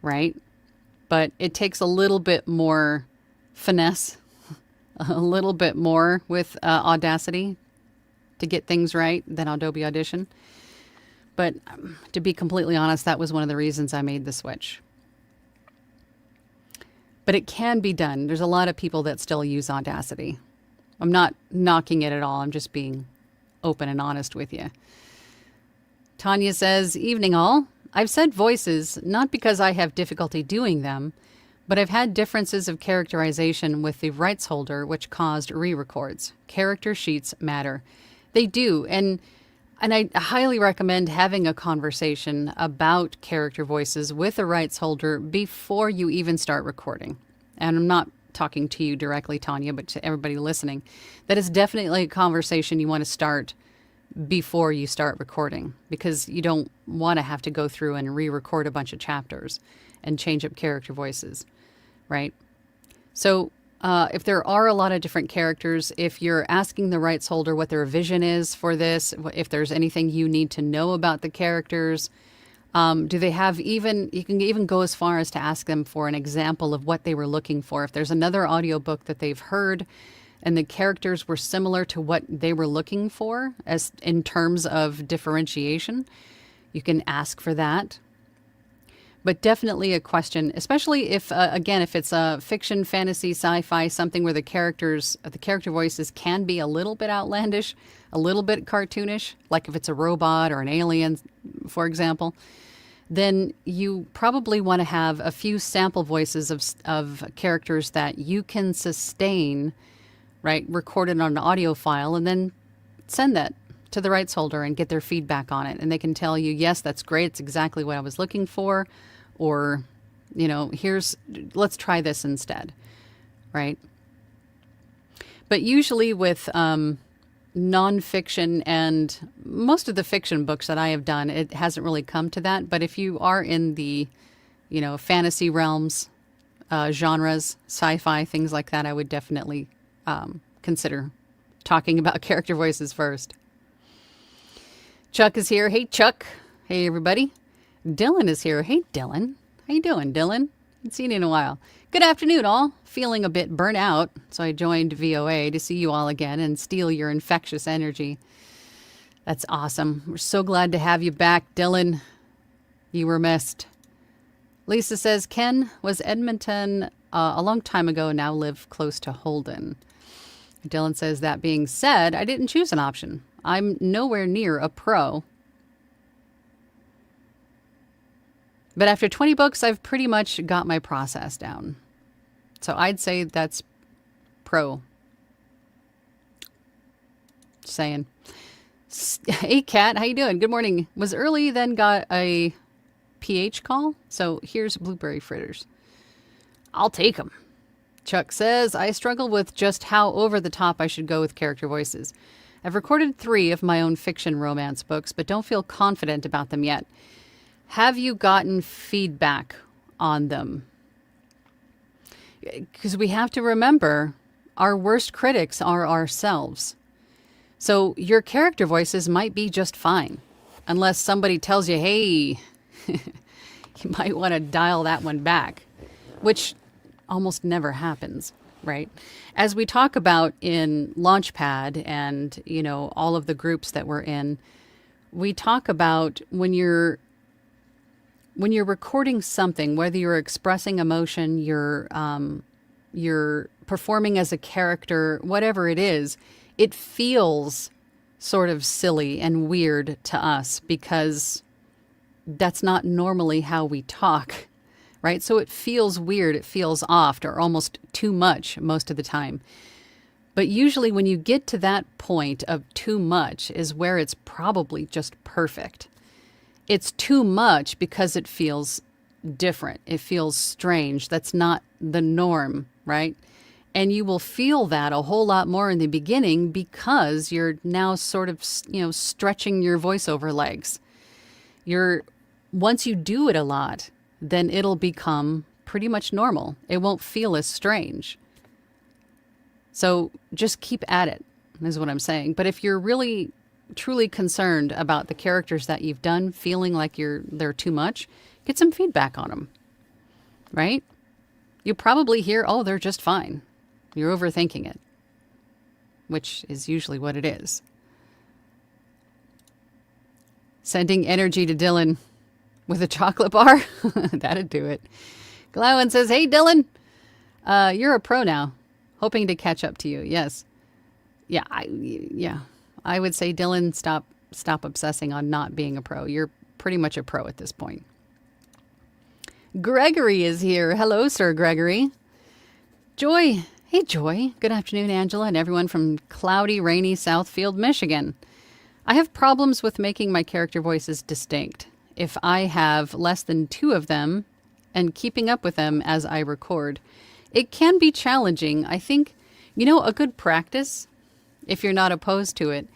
right? But it takes a little bit more finesse, a little bit more with Audacity to get things right than Adobe Audition. But to be completely honest, that was one of the reasons I made the switch. But it can be done. There's a lot of people that still use Audacity. I'm not knocking it at all. I'm just being open and honest with you. Tanya says, evening all. I've said voices not because I have difficulty doing them, but I've had differences of characterization with the rights holder which caused re-records. Character sheets matter. They do. And I highly recommend having a conversation about character voices with a rights holder before you even start recording. And I'm not talking to you directly, Tanya, but to everybody listening. That is definitely a conversation you want to start before you start recording, because you don't want to have to go through and re-record a bunch of chapters and change up character voices, right? So if there are a lot of different characters, if you're asking the rights holder what their vision is for this, if there's anything you need to know about the characters, do they have you can even go as far as to ask them for an example of what they were looking for. If there's another audiobook that they've heard and the characters were similar to what they were looking for as in terms of differentiation, you can ask for that. But definitely a question, especially if, again, if it's a fiction, fantasy, sci-fi, something where the character voices can be a little bit outlandish, a little bit cartoonish, like if it's a robot or an alien, for example, then you probably want to have a few sample voices of characters that you can sustain, right, recorded on an audio file, and then send that to the rights holder and get their feedback on it. And they can tell you, yes, that's great, it's exactly what I was looking for. Or, let's try this instead, right? But usually with nonfiction and most of the fiction books that I have done, it hasn't really come to that. But if you are in the, fantasy realms, genres, sci-fi, things like that, I would definitely consider talking about character voices first. Chuck is here. Hey, Chuck. Hey, everybody. Dylan is here. Hey, Dylan. How you doing, Dylan? Haven't seen you in a while. Good afternoon, all. Feeling a bit burnt out, so I joined VOA to see you all again and steal your infectious energy. That's awesome. We're so glad to have you back, Dylan. You were missed. Lisa says, Ken was Edmonton a long time ago, now live close to Holden. Dylan says, that being said, I didn't choose an option. I'm nowhere near a pro. But after 20 books, I've pretty much got my process down. So I'd say that's pro. Just saying. Hey, Kat, how you doing? Good morning. Was early, then got a PH call. So here's blueberry fritters. I'll take them. Chuck says, I struggle with just how over the top I should go with character voices. I've recorded 3 of my own fiction romance books, but don't feel confident about them yet. Have you gotten feedback on them? Because we have to remember, our worst critics are ourselves. So your character voices might be just fine, unless somebody tells you, hey, you might want to dial that one back, which almost never happens, right? As we talk about in Launchpad and, all of the groups that we're in, we talk about when you're recording something, whether you're expressing emotion, you're performing as a character, whatever it is, it feels sort of silly and weird to us because that's not normally how we talk, right? So it feels weird, it feels off or almost too much most of the time. But usually when you get to that point of too much is where it's probably just perfect. It's too much because it feels different. It feels strange. That's not the norm, right? And you will feel that a whole lot more in the beginning because you're now sort of, stretching your voiceover legs. Once you do it a lot, then it'll become pretty much normal. It won't feel as strange. So just keep at it, is what I'm saying. But if you're really, truly concerned about the characters that you've done, feeling like they're too much, get some feedback on them, right? You probably hear, oh, they're just fine. You're overthinking it, which is usually what it is. Sending energy to Dylan with a chocolate bar. That'd do it. Glowen says, hey, Dylan, you're a pro now. Hoping to catch up to you. Yes. Yeah. I would say, Dylan, stop obsessing on not being a pro. You're pretty much a pro at this point. Gregory is here. Hello, Sir Gregory. Joy. Hey, Joy. Good afternoon, Angela, and everyone from cloudy, rainy Southfield, Michigan. I have problems with making my character voices distinct. If I have less than 2 of them and keeping up with them as I record, it can be challenging. I think, a good practice, if you're not opposed to it,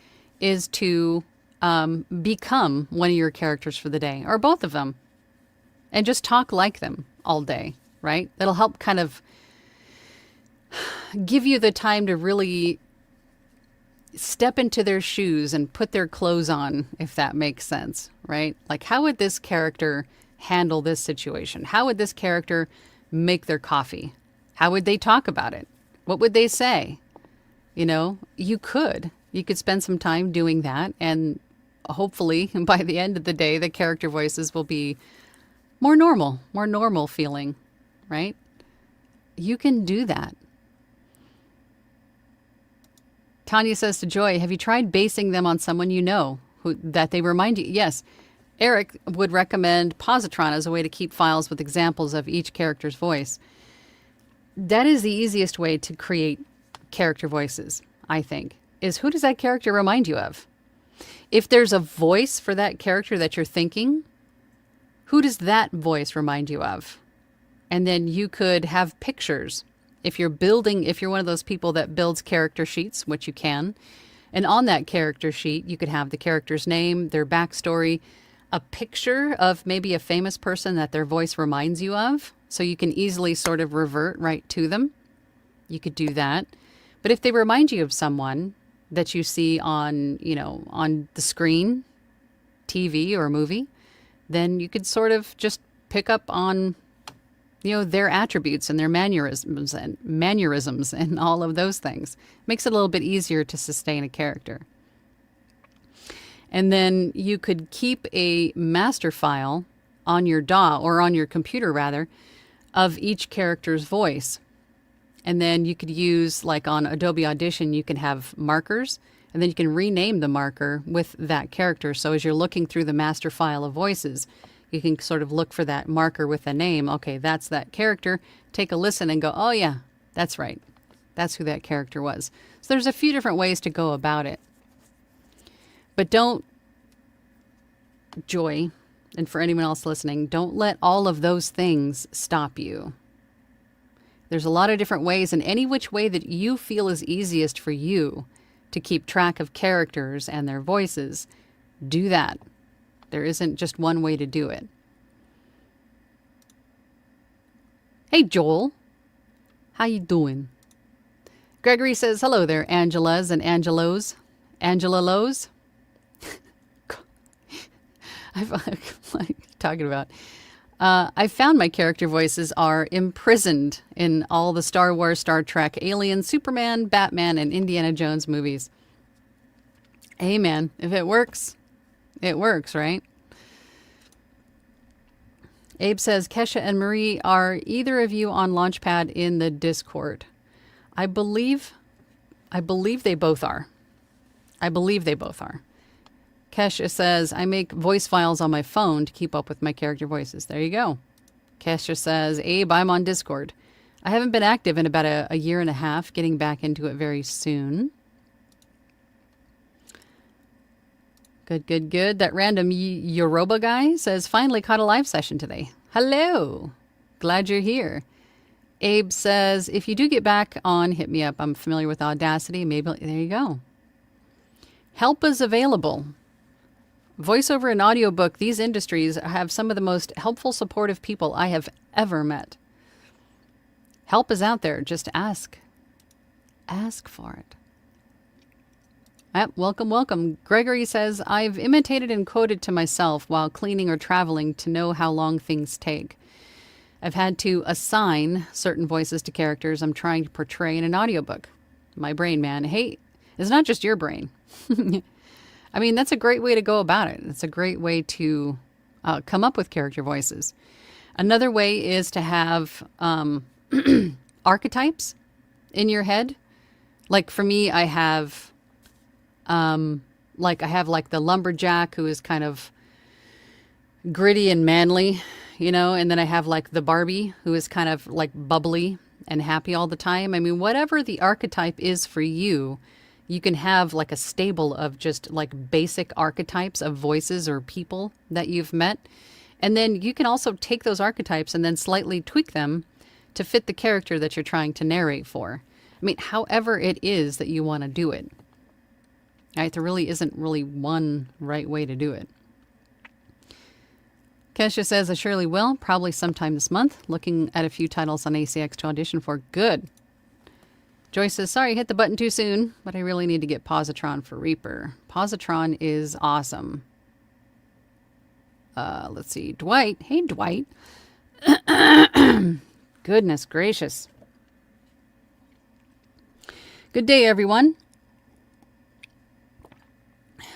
is to become one of your characters for the day, or both of them, and just talk like them all day, right? That'll help kind of give you the time to really step into their shoes and put their clothes on, if that makes sense, right? Like, how would this character handle this situation? How would this character make their coffee? How would they talk about it? What would they say? You could spend some time doing that, and hopefully by the end of the day, the character voices will be more normal feeling, right? You can do that. Tanya says to Joy, have you tried basing them on someone that they remind you? Yes. Eric would recommend Positron as a way to keep files with examples of each character's voice. That is the easiest way to create character voices, I think, is who does that character remind you of? If there's a voice for that character that you're thinking, who does that voice remind you of? And then you could have pictures. If you're one of those people that builds character sheets, which you can, and on that character sheet, you could have the character's name, their backstory, a picture of maybe a famous person that their voice reminds you of, so you can easily sort of revert right to them. You could do that. But if they remind you of someone that you see on the screen, TV or movie, then you could sort of just pick up on their attributes and their mannerisms and all of those things. Makes it a little bit easier to sustain a character. And then you could keep a master file on your DAW, or on your computer rather, of each character's voice. And then you could use, like on Adobe Audition, you can have markers, and then you can rename the marker with that character. So as you're looking through the master file of voices, you can sort of look for that marker with a name. Okay, that's that character. Take a listen and go, oh yeah, that's right. That's who that character was. So there's a few different ways to go about it. But don't, Joy, and for anyone else listening, don't let all of those things stop you. There's a lot of different ways, and any which way that you feel is easiest for you to keep track of characters and their voices, do that. There isn't just one way to do it. Hey, Joel. How you doing? Gregory says, hello there, Angelas and Angelos. Angela Lowe's? Like talking about. I found my character voices are imprisoned in all the Star Wars, Star Trek, Alien, Superman, Batman, and Indiana Jones movies. Hey, man, if it works, right? Abe says, Kesha and Marie, are either of you on Launchpad in the Discord? I believe they both are. Kesha says, I make voice files on my phone to keep up with my character voices. There you go. Kesha says, Abe, I'm on Discord. I haven't been active in about a year and a half, getting back into it very soon. Good. That random Yoruba guy says, finally caught a live session today. Hello. Glad you're here. Abe says, if you do get back on, hit me up. I'm familiar with Audacity. Maybe, there you go. Help is available. Voiceover and audiobook, these industries have some of the most helpful, supportive people I have ever met. Help is out there. Just ask. Ask for it. Welcome. Gregory says, I've imitated and quoted to myself while cleaning or traveling to know how long things take. I've had to assign certain voices to characters I'm trying to portray in an audiobook. My brain, man. Hey, it's not just your brain. I mean, that's a great way to go about it. It's a great way to come up with character voices. Another way is to have archetypes in your head. Like for me, I have the lumberjack who is kind of gritty and manly, and then I have like the Barbie who is kind of like bubbly and happy all the time. I mean, whatever the archetype is for you, you can have like a stable of just like basic archetypes of voices or people that you've met. And then you can also take those archetypes and then slightly tweak them to fit the character that you're trying to narrate for. I mean, however it is that you want to do it. Right? There really isn't one right way to do it. Kesha says, I surely will, probably sometime this month. Looking at a few titles on ACX to audition for. Good. Joyce says, sorry, hit the button too soon, but I really need to get Positron for Reaper. Positron is awesome. Let's see. Dwight. Hey, Dwight. Goodness gracious. Good day, everyone.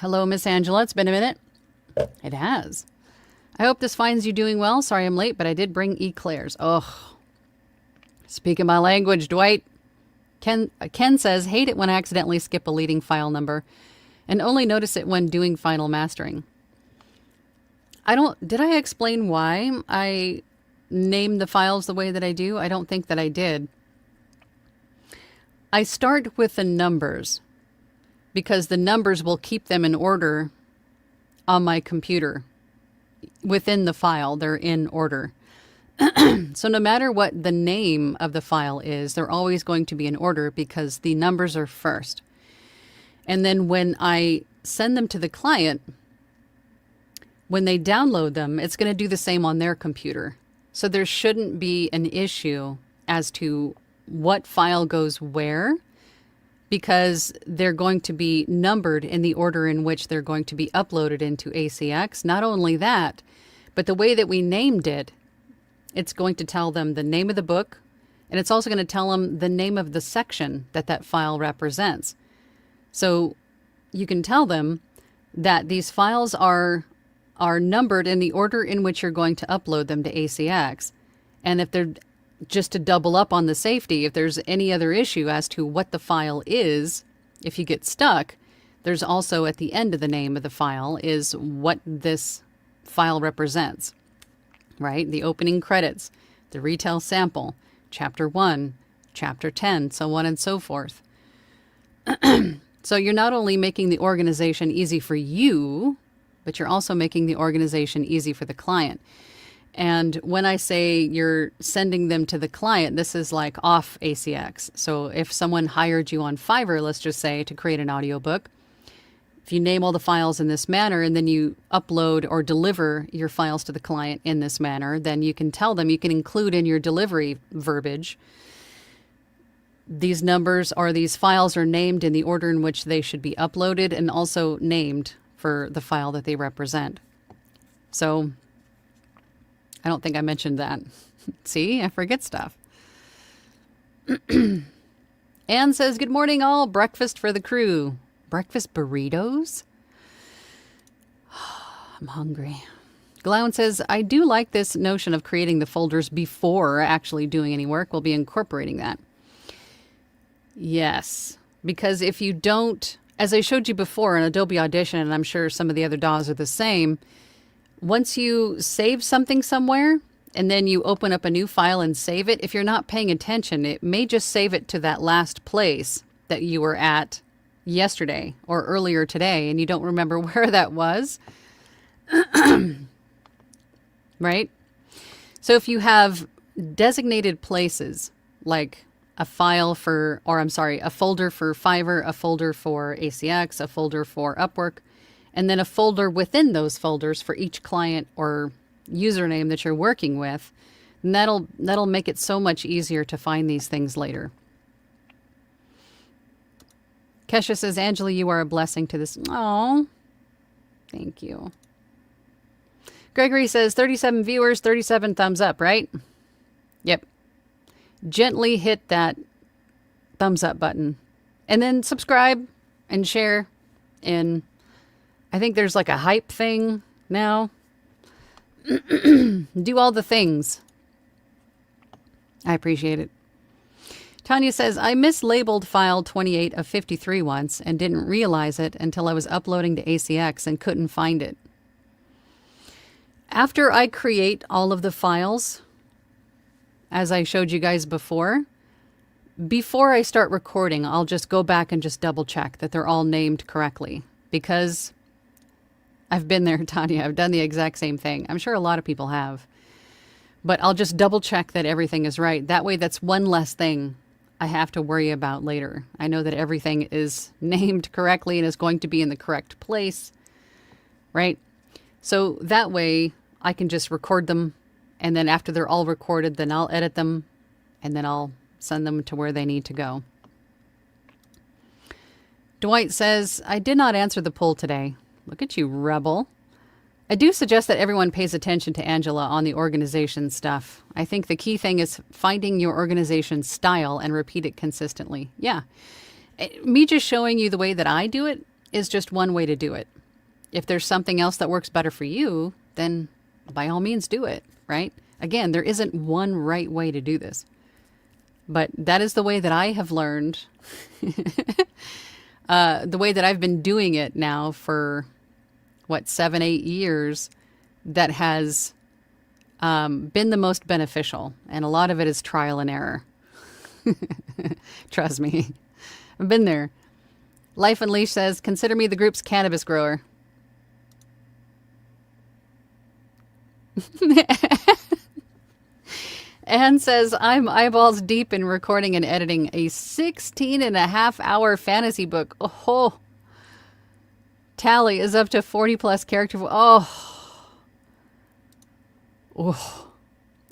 Hello, Miss Angela. It's been a minute. It has. I hope this finds you doing well. Sorry I'm late, but I did bring eclairs. Oh, speaking my language, Dwight. Ken says, hate it when I accidentally skip a leading file number and only notice it when doing final mastering. Did I explain why I name the files the way that I do? I don't think that I did. I start with the numbers because the numbers will keep them in order on my computer. Within the file, they're in order. So no matter what the name of the file is, they're always going to be in order because the numbers are first. And then when I send them to the client, when they download them, it's going to do the same on their computer. So there shouldn't be an issue as to what file goes where, because they're going to be numbered in the order in which they're going to be uploaded into ACX. Not only that, but the way that we named it, it's going to tell them the name of the book, and it's also going to tell them the name of the section that file represents. So you can tell them that these files are numbered in the order in which you're going to upload them to ACX. And if they're, just to double up on the safety, if there's any other issue as to what the file is, if you get stuck, there's also at the end of the name of the file is what this file represents, right? The opening credits, the retail sample, chapter 1, chapter 10, so on and so forth. So you're not only making the organization easy for you, but you're also making the organization easy for the client. And when I say you're sending them to the client, this is like off ACX. So if someone hired you on Fiverr, let's just say, to create an audiobook, if you name all the files in this manner and then you upload or deliver your files to the client in this manner, then you can tell them, you can include in your delivery verbiage, these numbers or these files are named in the order in which they should be uploaded and also named for the file that they represent. So I don't think I mentioned that. See, I forget stuff. Anne says, good morning all. Breakfast for the crew. Breakfast burritos? I'm hungry. Glown says, I do like this notion of creating the folders before actually doing any work. We'll be incorporating that. Yes, because if you don't, as I showed you before in Adobe Audition, and I'm sure some of the other DAWs are the same, once you save something somewhere and then you open up a new file and save it, if you're not paying attention, it may just save it to that last place that you were at yesterday or earlier today, and you don't remember where that was. Right? So if you have designated places like a file for, or I'm sorry, a folder for Fiverr, a folder for ACX, a folder for Upwork, and then a folder within those folders for each client or username that you're working with, and that'll make it so much easier to find these things later. Kesha says, Angela, you are a blessing to this. Oh, thank you. Gregory says, 37 viewers, 37 thumbs up, right? Yep. Gently hit that thumbs up button and then subscribe and share. And I think there's like a hype thing now. Do all the things. I appreciate it. Tanya says, I mislabeled file 28 of 53 once and didn't realize it until I was uploading to ACX and couldn't find it. After I create all of the files, as I showed you guys before I start recording, I'll just go back and just double check that they're all named correctly, because I've been there, Tanya. I've done the exact same thing. I'm sure a lot of people have. But I'll just double check that everything is right. That way, that's one less thing I have to worry about later. I know that everything is named correctly and is going to be in the correct place, right? So that way, I can just record them, and then after they're all recorded, then I'll edit them, and then I'll send them to where they need to go. Dwight says, I did not answer the poll today. Look at you, rebel. I do suggest that everyone pays attention to Angela on the organization stuff. I think the key thing is finding your organization style and repeat it consistently. Yeah. Me just showing you the way that I do it is just one way to do it. If there's something else that works better for you, then by all means do it, right? Again, there isn't one right way to do this. But that is the way that I have learned, the way that I've been doing it now for 7, 8 years, that has been the most beneficial. And a lot of it is trial and error. Trust me. I've been there. Life Unleashed says, consider me the group's cannabis grower. Anne says, I'm eyeballs deep in recording and editing a 16.5-hour fantasy book. Oh, tally is up to 40 plus character. Oh.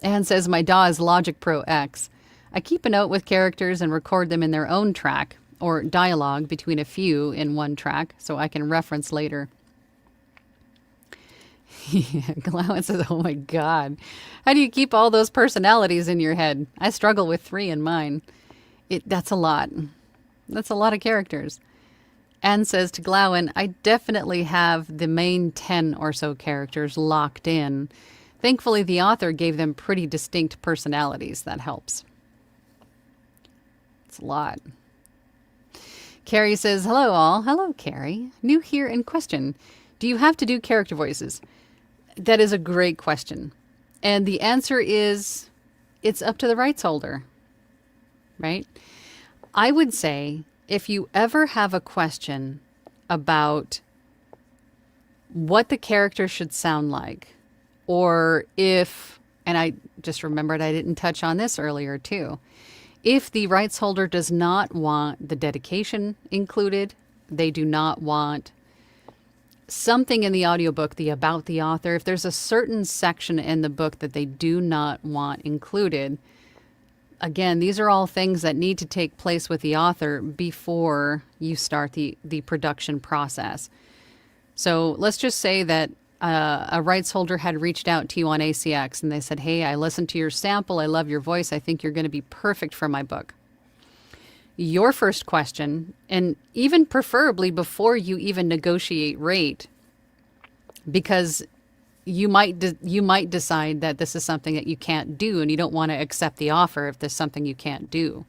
Anne says, my DAW is Logic Pro X. I keep a note with characters and record them in their own track or dialogue between a few in one track so I can reference later. Yeah, Glowen says, oh my God. How do you keep all those personalities in your head? I struggle with 3 in mine. That's a lot. That's a lot of characters. Anne says to Glowen, I definitely have the main 10 or so characters locked in. Thankfully, the author gave them pretty distinct personalities. That helps. It's a lot. Carrie says, hello all. Hello, Carrie. New here in question. Do you have to do character voices? That is a great question. And the answer is, it's up to the rights holder, right? I would say if you ever have a question about what the character should sound like, Or if, and I just remembered I didn't touch on this earlier too, if the rights holder does not want the dedication included, they do not want something in the audiobook, the about the author, if there's a certain section in the book that they do not want included, again, these are all things that need to take place with the author before you start the production process. So let's just say that a rights holder had reached out to you on ACX and they said, hey, I listened to your sample. I love your voice. I think you're going to be perfect for my book. Your first question, and even preferably before you even negotiate rate, because you might decide that this is something that you can't do and you don't want to accept the offer if there's something you can't do.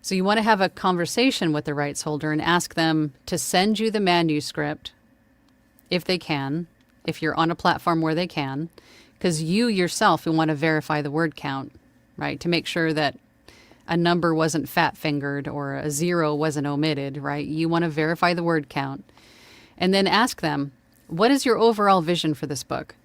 So you want to have a conversation with the rights holder and ask them to send you the manuscript if they can, if you're on a platform where they can, because you yourself will want to verify the word count, right, to make sure that a number wasn't fat-fingered or a zero wasn't omitted, right? You want to verify the word count. And then ask them, what is your overall vision for this book?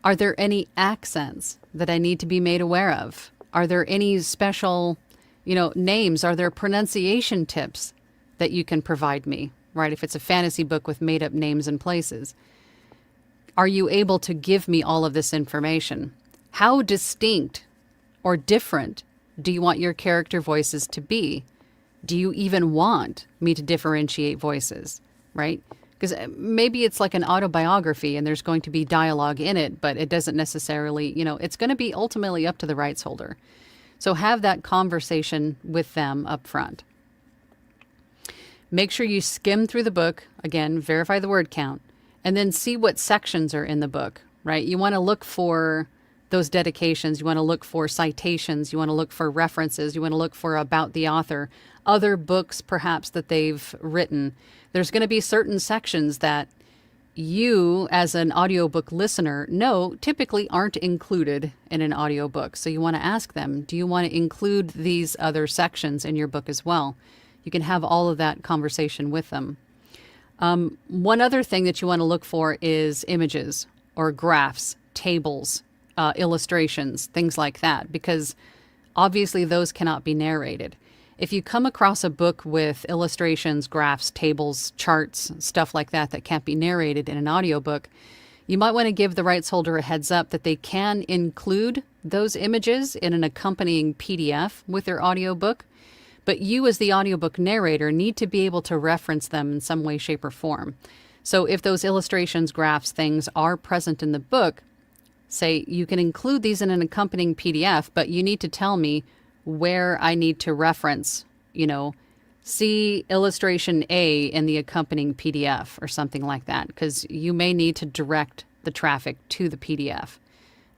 Are there any accents that I need to be made aware of? Are there any special, names? Are there pronunciation tips that you can provide me, right? If it's a fantasy book with made-up names and places. Are you able to give me all of this information? How distinct or different do you want your character voices to be? Do you even want me to differentiate voices, right? Because maybe it's like an autobiography and there's going to be dialogue in it, but it doesn't necessarily, it's going to be ultimately up to the rights holder. So have that conversation with them up front. Make sure you skim through the book, again, verify the word count, and then see what sections are in the book, right? You want to look for those dedications, you want to look for citations, you want to look for references, you want to look for about the author, other books perhaps that they've written. There's going to be certain sections that you as an audiobook listener know typically aren't included in an audiobook. So you want to ask them, do you want to include these other sections in your book as well? You can have all of that conversation with them. One other thing that you want to look for is images or graphs, tables, illustrations, things like that, because obviously those cannot be narrated. If you come across a book with illustrations, graphs, tables, charts, stuff like that that can't be narrated in an audiobook, you might want to give the rights holder a heads up that they can include those images in an accompanying PDF with their audiobook, but you as the audiobook narrator need to be able to reference them in some way, shape, or form. So if those illustrations, graphs, things are present in the book, say you can include these in an accompanying PDF, but you need to tell me where I need to reference, see illustration A in the accompanying PDF or something like that, because you may need to direct the traffic to the PDF,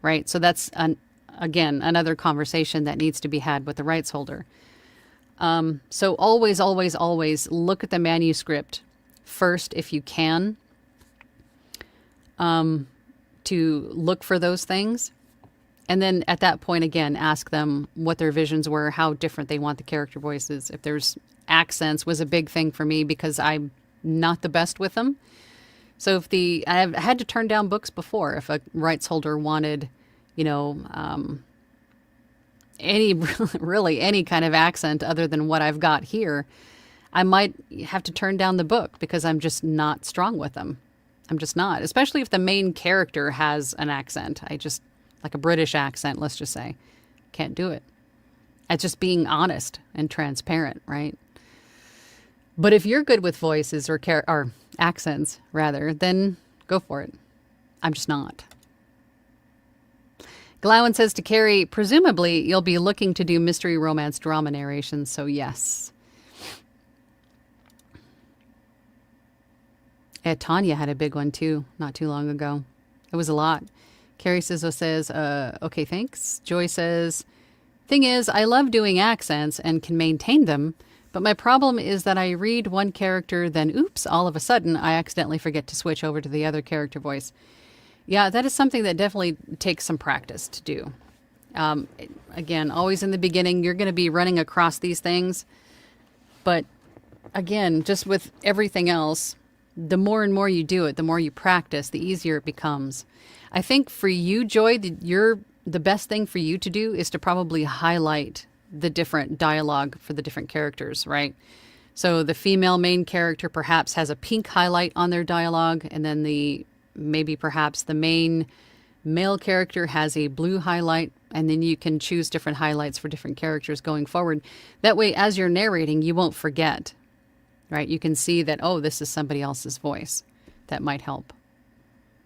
right? So that's, again, another conversation that needs to be had with the rights holder. So always, always, always look at the manuscript first if you can, to look for those things. And then at that point, again, ask them what their visions were, how different they want the character voices. If there's accents was a big thing for me because I'm not the best with them. So I've had to turn down books before if a rights holder wanted, any kind of accent other than what I've got here, I might have to turn down the book because I'm just not strong with them. I'm just not, especially if the main character has an accent. Like a British accent, let's just say, can't do it. It's just being honest and transparent, right? But if you're good with voices or accents, rather, then go for it. I'm just not. Glowen says to Carrie, presumably you'll be looking to do mystery, romance, drama narrations, so yes. Tanya had a big one too, not too long ago. It was a lot. Carrie Sizzo says, okay, thanks. Joy says, thing is, I love doing accents and can maintain them, but my problem is that I read one character, then oops, all of a sudden I accidentally forget to switch over to the other character voice. Yeah, that is something that definitely takes some practice to do. Again, always in the beginning, you're going to be running across these things. But again, just with everything else, the more and more you do it, the more you practice, the easier it becomes. I think for you, Joy, the best thing for you to do is to probably highlight the different dialogue for the different characters, right? So the female main character perhaps has a pink highlight on their dialogue, and then perhaps the main male character has a blue highlight, and then you can choose different highlights for different characters going forward. That way, as you're narrating, you won't forget, right? You can see that, oh, this is somebody else's voice. That might help.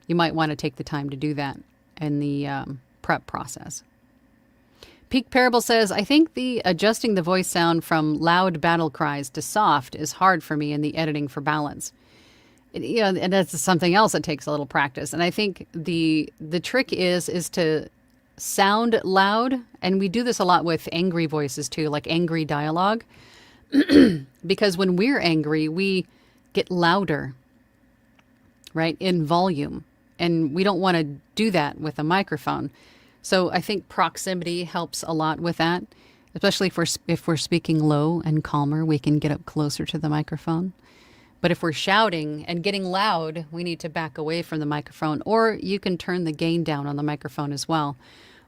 You might want to take the time to do that in the prep process. Peak Parable says, I think the adjusting the voice sound from loud battle cries to soft is hard for me in the editing for balance. And that's something else that takes a little practice. And I think the trick is to sound loud. And we do this a lot with angry voices too, like angry dialogue. Because when we're angry, we get louder, right, in volume. And we don't want to do that with a microphone. So I think proximity helps a lot with that, especially if we're speaking low and calmer, we can get up closer to the microphone. But if we're shouting and getting loud, we need to back away from the microphone, or you can turn the gain down on the microphone as well,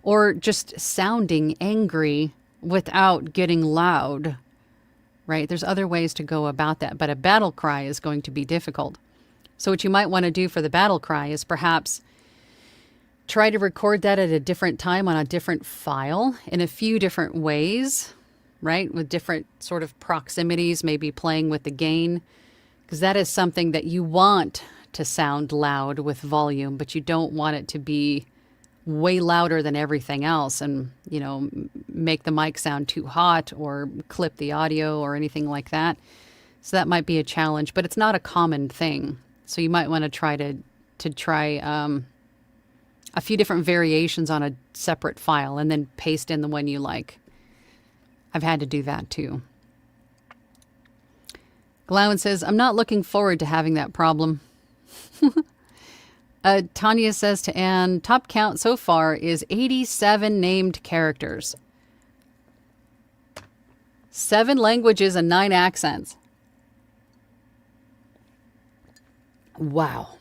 or just sounding angry without getting loud, right? There's other ways to go about that, but a battle cry is going to be difficult. So what you might want to do for the battle cry is perhaps try to record that at a different time on a different file in a few different ways, right? With different sort of proximities, maybe playing with the gain, because that is something that you want to sound loud with volume, but you don't want it to be way louder than everything else and, make the mic sound too hot or clip the audio or anything like that. So that might be a challenge, but it's not a common thing. So you might want to try a few different variations on a separate file and then paste in the one you like. I've had to do that too. Glowen says, I'm not looking forward to having that problem. Tanya says to Anne, top count so far is 87 named characters. 7 languages and 9 accents. Wow.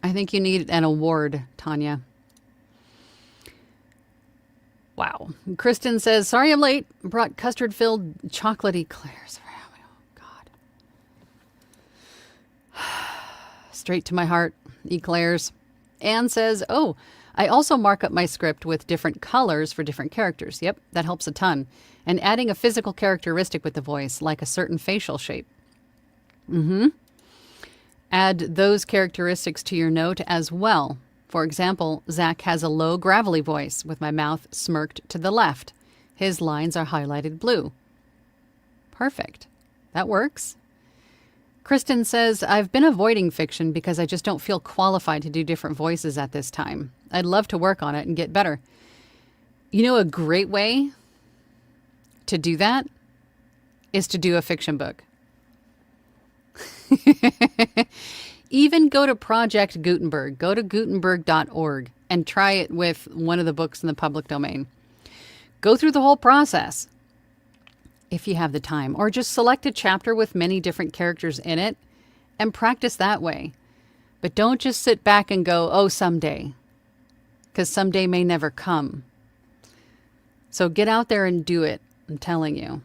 I think you need an award, Tanya. Wow. Kristen says, sorry I'm late. Brought custard-filled chocolate eclairs. Oh, God. Straight to my heart, eclairs. Anne says, oh, I also mark up my script with different colors for different characters. Yep, that helps a ton. And adding a physical characteristic with the voice, like a certain facial shape. Add those characteristics to your note as well. For example, Zach has a low, gravelly voice with my mouth smirked to the left. His lines are highlighted blue. Perfect. That works. Kristen says, I've been avoiding fiction because I just don't feel qualified to do different voices at this time. I'd love to work on it and get better. A great way to do that is to do a fiction book. Even go to Project Gutenberg. Go to Gutenberg.org and try it with one of the books in the public domain. Go through the whole process if you have the time, or just select a chapter with many different characters in it and practice that way. But don't just sit back and go, oh, someday, because someday may never come. So get out there and do it. I'm telling you.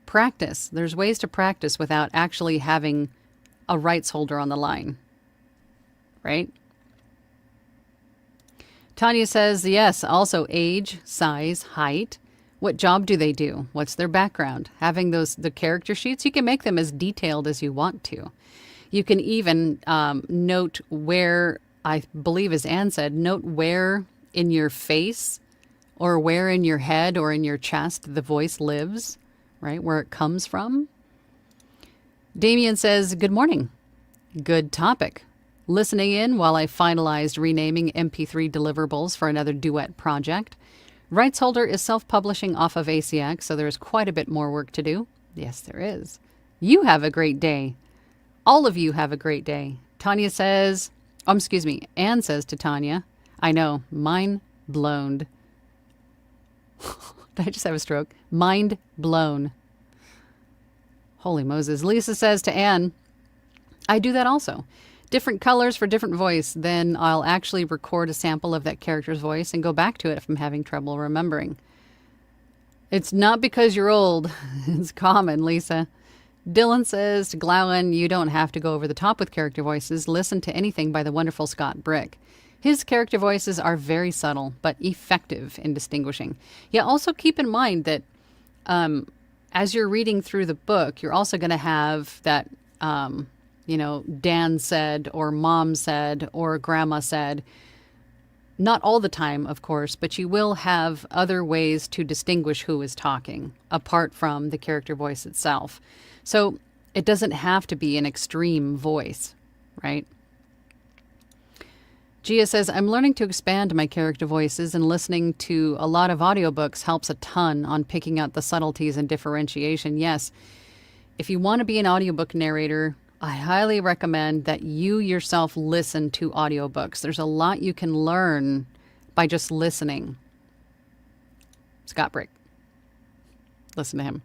Practice. There's ways to practice without actually having a rights holder on the line, right? Tanya says, yes, also age, size, height. What job do they do? What's their background? Having the character sheets, you can make them as detailed as you want to. You can even note where, I believe as Anne said, note where in your face or where in your head or in your chest the voice lives, right? Where it comes from. Damien says, good morning. Good topic. Listening in while I finalized renaming MP3 deliverables for another duet project. Rights holder is self-publishing off of ACX, so there's quite a bit more work to do. Yes, there is. You have a great day. All of you have a great day. Tanya says, Anne says to Tanya, I know, mind blown. Did I just have a stroke? Mind blown. Holy Moses. Lisa says to Anne, I do that also. Different colors for different voice. Then I'll actually record a sample of that character's voice and go back to it if I'm having trouble remembering. It's not because you're old. It's common, Lisa. Dylan says to Glowen, you don't have to go over the top with character voices. Listen to anything by the wonderful Scott Brick. His character voices are very subtle, but effective in distinguishing. Yeah, also keep in mind that as you're reading through the book, you're also going to have that, Dan said, or Mom said, or Grandma said. Not all the time, of course, but you will have other ways to distinguish who is talking, apart from the character voice itself. So it doesn't have to be an extreme voice, right? Gia says, I'm learning to expand my character voices, and listening to a lot of audiobooks helps a ton on picking out the subtleties and differentiation. Yes, if you want to be an audiobook narrator, I highly recommend that you yourself listen to audiobooks. There's a lot you can learn by just listening. Scott Brick. Listen to him.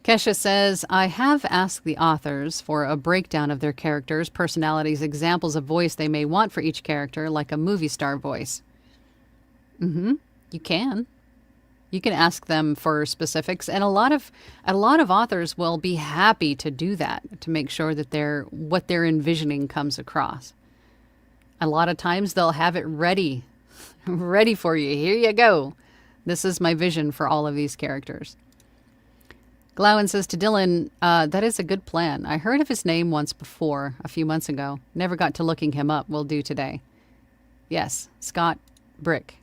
Kesha says, I have asked the authors for a breakdown of their characters, personalities, examples of voice they may want for each character, like a movie star voice. You can. You can ask them for specifics, and a lot of authors will be happy to do that, to make sure that what they're envisioning comes across. A lot of times they'll have it ready for you. Here you go. This is my vision for all of these characters. Glowen says to Dylan, that is a good plan. I heard of his name once before, a few months ago. Never got to looking him up. Will do today. Yes, Scott Brick.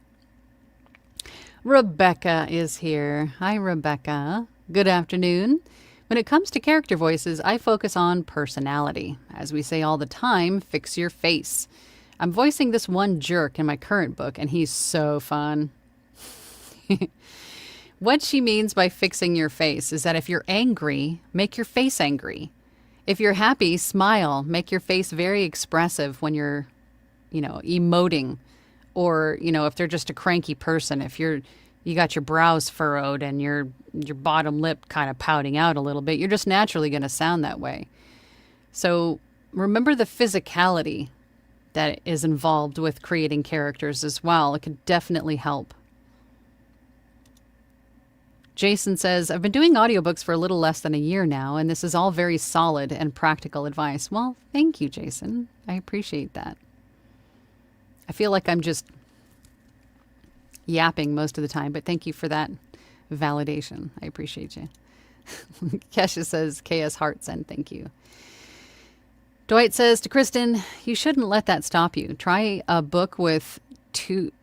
Rebecca is here. Hi, Rebecca. Good afternoon. When it comes to character voices, I focus on personality. As we say all the time, fix your face. I'm voicing this one jerk in my current book, and he's so fun. What she means by fixing your face is that if you're angry, make your face angry. If you're happy, smile. Make your face very expressive when you're, emoting. Or, if they're just a cranky person, if you got your brows furrowed and your bottom lip kind of pouting out a little bit, you're just naturally going to sound that way. So remember the physicality that is involved with creating characters as well. It could definitely help. Jason says, I've been doing audiobooks for a little less than a year now, and this is all very solid and practical advice. Well, thank you, Jason. I appreciate that. I feel like I'm just yapping most of the time, but thank you for that validation. I appreciate you. Kesha says, KS Hearts, and thank you. Dwight says to Kristen, you shouldn't let that stop you. Try a book with two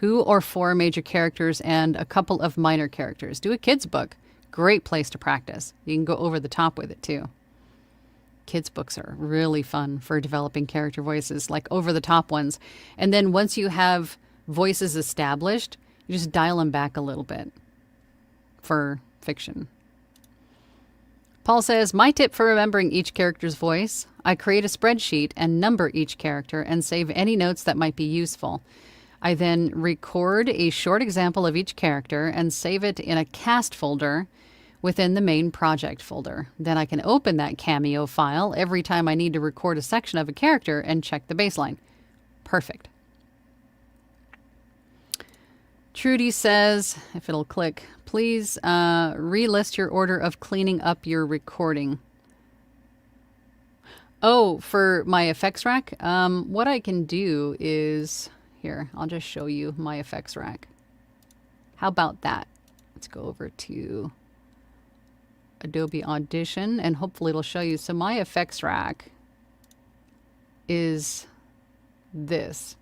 or four major characters and a couple of minor characters. Do a kid's book. Great place to practice. You can go over the top with it too. Kids' books are really fun for developing character voices, like over-the-top ones. And then once you have voices established, you just dial them back a little bit for fiction. Paul says, my tip for remembering each character's voice, I create a spreadsheet and number each character and save any notes that might be useful. I then record a short example of each character and save it in a cast folder within the main project folder. Then I can open that Cameo file every time I need to record a section of a character and check the baseline. Perfect. Trudy says, if it'll click, please relist your order of cleaning up your recording. Oh, for my effects rack? What I can do is, here, I'll just show you my effects rack. How about that? Let's go over to Adobe Audition, and hopefully it'll show you. So my effects rack is this.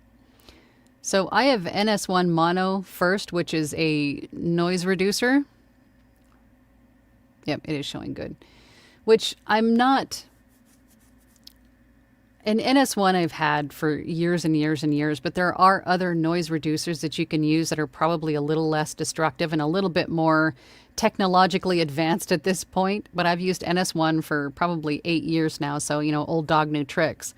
So I have NS1 Mono first, which is a noise reducer. Yep, it is showing good. Which I'm not... An NS1 I've had for years and years and years, but there are other noise reducers that you can use that are probably a little less destructive and a little bit more technologically advanced at this point. But I've used NS1 for probably 8 years now, so, old dog, new tricks.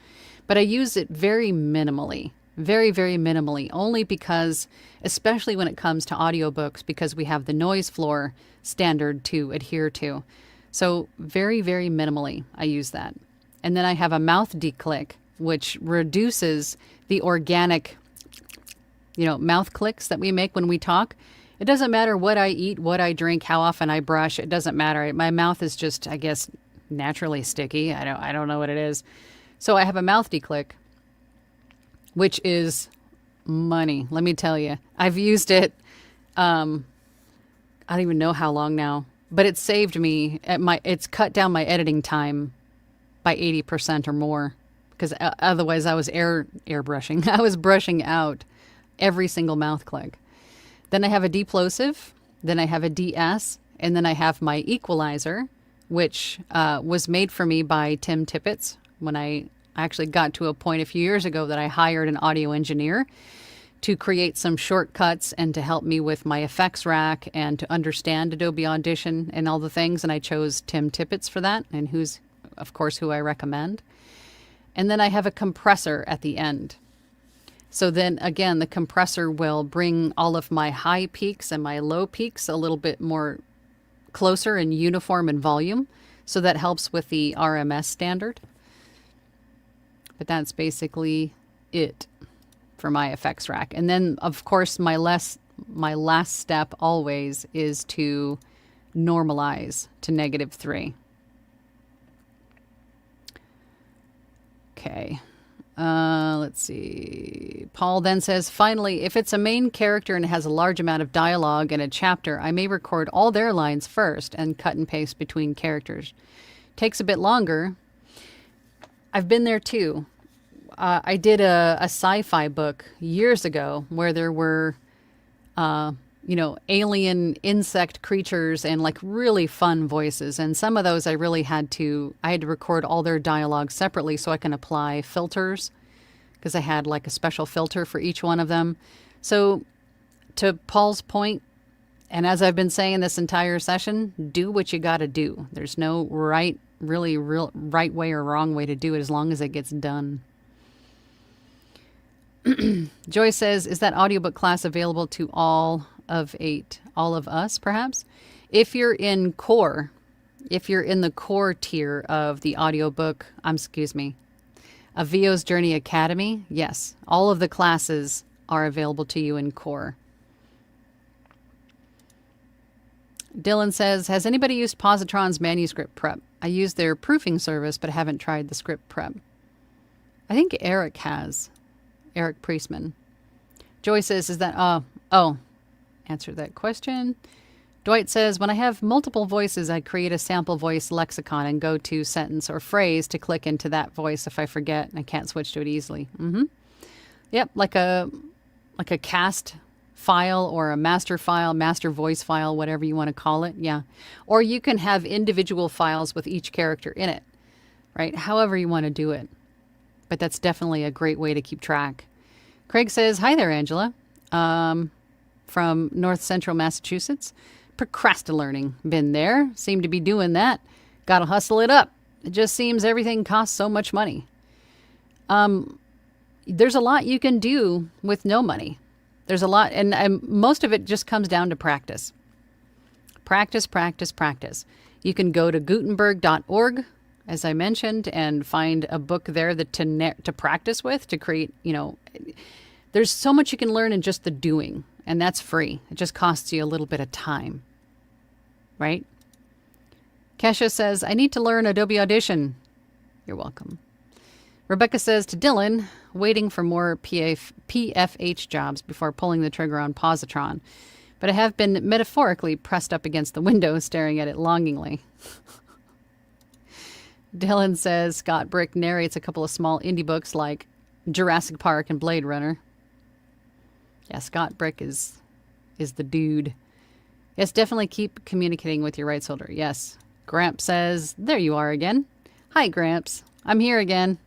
But I use it very minimally, very, very minimally, only because, especially when it comes to audiobooks, because we have the noise floor standard to adhere to. So very, very minimally, I use that. And then I have a mouth declick, which reduces the organic, mouth clicks that we make when we talk. It doesn't matter what I eat, what I drink, how often I brush. It doesn't matter. My mouth is just, I guess, naturally sticky. I don't know what it is. So I have a mouth declick, which is money. Let me tell you, I've used it. I don't even know how long now, but it saved me it's cut down my editing time by 80% or more, because otherwise I was airbrushing. I was brushing out every single mouth click. Then I have a deplosive, then I have a DS, and then I have my equalizer, which was made for me by Tim Tippett's when I actually got to a point a few years ago that I hired an audio engineer to create some shortcuts and to help me with my effects rack and to understand Adobe Audition and all the things. And I chose Tim Tippett's for that, and who's, of course, who I recommend. And then I have a compressor at the end. So then again, the compressor will bring all of my high peaks and my low peaks a little bit more closer and uniform in volume. So that helps with the RMS standard. But that's basically it for my effects rack. And then, of course, my last step always is to normalize to -3. Okay. Let's see. Paul then says, finally, if it's a main character and it has a large amount of dialogue in a chapter, I may record all their lines first and cut and paste between characters. Takes a bit longer. I've been there too. I did a sci-fi book years ago where there were, alien insect creatures and like really fun voices. And some of those I had to record all their dialogue separately so I can apply filters, because I had like a special filter for each one of them. So to Paul's point, and as I've been saying this entire session, do what you got to do. There's no right way or wrong way to do it as long as it gets done. Joy says, is that audiobook class available to all of us, perhaps? If you're in the core tier of the audiobook, a VO's Journey Academy, yes, all of the classes are available to you in core. Dylan says, has anybody used Positron's manuscript prep? I use their proofing service, but I haven't tried the script prep. I think Eric has. Eric Priestman. Joy says, is that, answer that question. Dwight says, when I have multiple voices, I create a sample voice lexicon and go to sentence or phrase to click into that voice if I forget and I can't switch to it easily. Yep, like a cast file or a master file, master voice file, whatever you want to call it. Yeah. Or you can have individual files with each character in it, right? However you want to do it. But that's definitely a great way to keep track. Craig says, hi there, Angela, from North Central Massachusetts. Procrastinating. Been there. Seem to be doing that. Got to hustle it up. It just seems everything costs so much money. There's a lot you can do with no money. There's a lot, and most of it just comes down to practice. Practice, practice, practice. You can go to Gutenberg.org, as I mentioned, and find a book there to practice with, to create, there's so much you can learn in just the doing, and that's free. It just costs you a little bit of time, right? Kesha says, I need to learn Adobe Audition. You're welcome. Rebecca says to Dylan, waiting for more PFH jobs before pulling the trigger on Positron, but I have been metaphorically pressed up against the window, staring at it longingly. Dylan says Scott Brick narrates a couple of small indie books like Jurassic Park and Blade Runner. Yeah, Scott Brick is the dude. Yes, definitely keep communicating with your rights holder. Yes. Gramps says, there you are again. Hi, Gramps. I'm here again.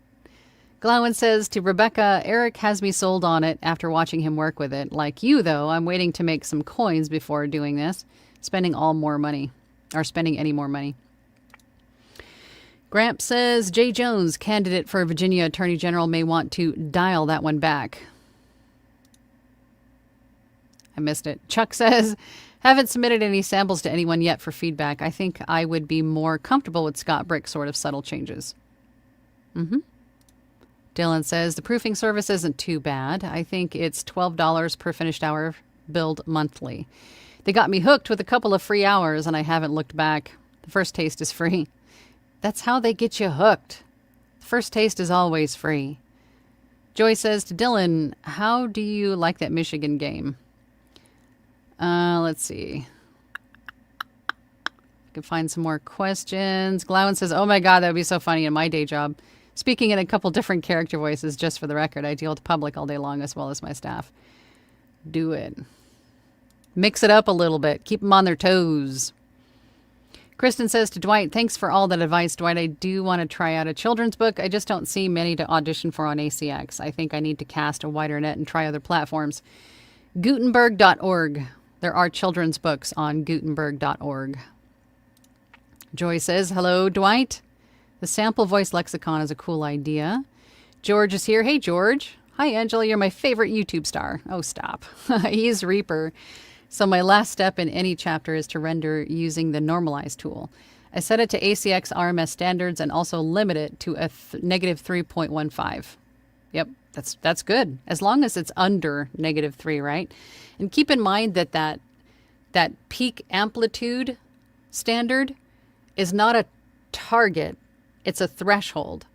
Glowin says to Rebecca, Eric has me sold on it after watching him work with it. Like you, though, I'm waiting to make some coins before doing this. Spending any more money. Gramps says, Jay Jones, candidate for Virginia Attorney General, may want to dial that one back. I missed it. Chuck says, Haven't submitted any samples to anyone yet for feedback. I think I would be more comfortable with Scott Brick's sort of subtle changes. Dylan says, the proofing service isn't too bad. I think it's $12 per finished hour billed monthly. They got me hooked with a couple of free hours, and I haven't looked back. The first taste is free. That's how they get you hooked. The first taste is always free. Joy says to Dylan, how do you like that Michigan game? Let's see. I can find some more questions. Glowen says, oh my God, that would be so funny in my day job. Speaking in a couple different character voices, just for the record. I deal with the public all day long as well as my staff. Do it. Mix it up a little bit. Keep them on their toes. Kristen says to Dwight, thanks for all that advice, Dwight. I do want to try out a children's book. I just don't see many to audition for on ACX. I think I need to cast a wider net and try other platforms. Gutenberg.org. There are children's books on Gutenberg.org. Joy says, hello, Dwight. The sample voice lexicon is a cool idea. George is here. Hey, George. Hi, Angela. You're my favorite YouTube star. Oh, stop. He's Reaper. So my last step in any chapter is to render using the normalize tool. I set it to ACX RMS standards and also limit it to a negative 3.15. Yep, that's good. As long as it's under negative 3, right? And keep in mind that peak amplitude standard is not a target. It's a threshold.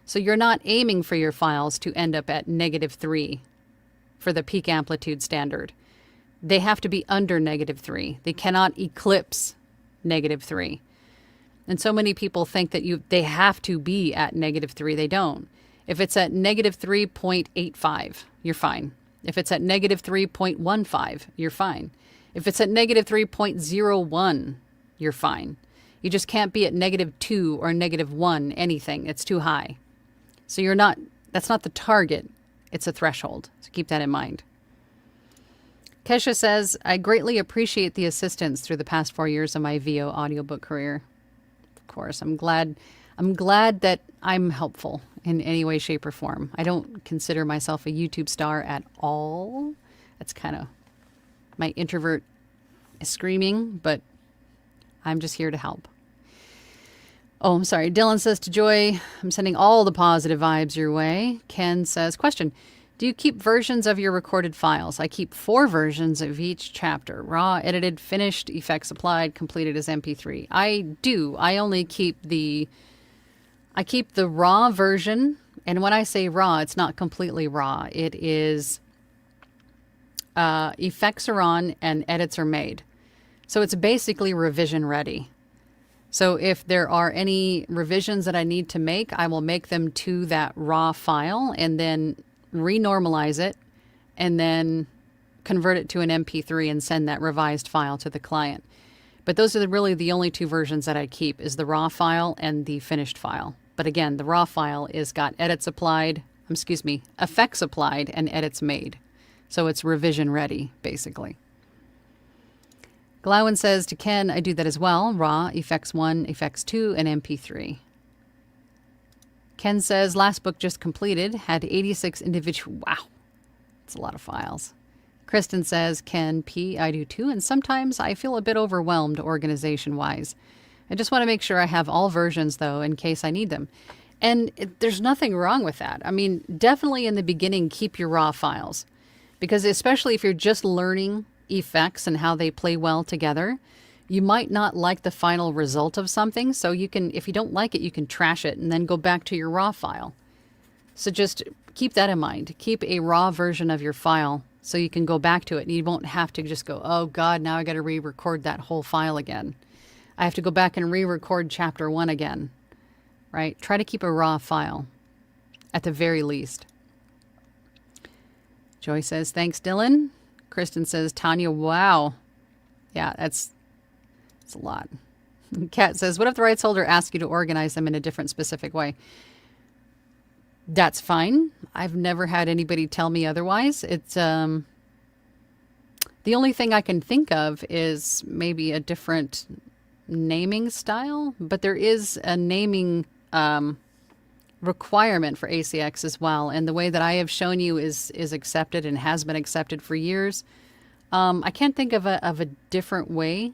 So you're not aiming for your files to end up at negative 3 for the peak amplitude standard. They have to be under negative 3. They cannot eclipse negative 3. And so many people think that they have to be at negative 3. They don't. If it's at negative 3.85, you're fine. If it's at negative 3.15, you're fine. If it's at negative 3.01, you're fine. You just can't be at negative 2 or negative 1, anything. It's too high. So that's not the target. It's a threshold. So keep that in mind. Kesha says, I greatly appreciate the assistance through the past 4 years of my VO audiobook career. Of course, I'm glad that I'm helpful in any way, shape, or form. I don't consider myself a YouTube star at all. That's kind of my introvert screaming, but I'm just here to help. Oh, I'm sorry. Dylan says to Joy, I'm sending all the positive vibes your way. Ken says, question, do you keep versions of your recorded files? I keep 4 versions of each chapter. Raw, edited, finished, effects applied, completed as MP3. I do. I only keep the raw version. And when I say raw, it's not completely raw. It is effects are on and edits are made. So it's basically revision ready. So if there are any revisions that I need to make, I will make them to that raw file and then renormalize it and then convert it to an MP3 and send that revised file to the client. But those are really the only 2 versions that I keep, is the raw file and the finished file. But again, the raw file is got effects applied and edits made. So it's revision ready, basically. Glowen says to Ken, I do that as well. Raw, effects 1, effects 2, and MP3. Ken says, last book just completed, had 86 individual. Wow, that's a lot of files. Kristen says, Ken P, I do too, and sometimes I feel a bit overwhelmed organization-wise. I just want to make sure I have all versions, though, in case I need them. And there's nothing wrong with that. I mean, definitely in the beginning, keep your raw files. Because especially if you're just learning effects and how they play well together, you might not like the final result of something. So you can, if you don't like it, you can trash it and then go back to your raw file. So just keep that in mind. Keep a raw version of your file so you can go back to it and you won't have to just go, oh God, now I got to re-record that whole file again. I have to go back and re-record chapter 1 again, right? Try to keep a raw file at the very least. Joy says, thanks, Dylan. Kristen says, Tanya, wow. Yeah, that's a lot. Kat says, what if the rights holder asks you to organize them in a different specific way? That's fine. I've never had anybody tell me otherwise. It's the only thing I can think of is maybe a different naming style, but there is a naming requirement for ACX as well. And the way that I have shown you is accepted and has been accepted for years. I can't think of a different way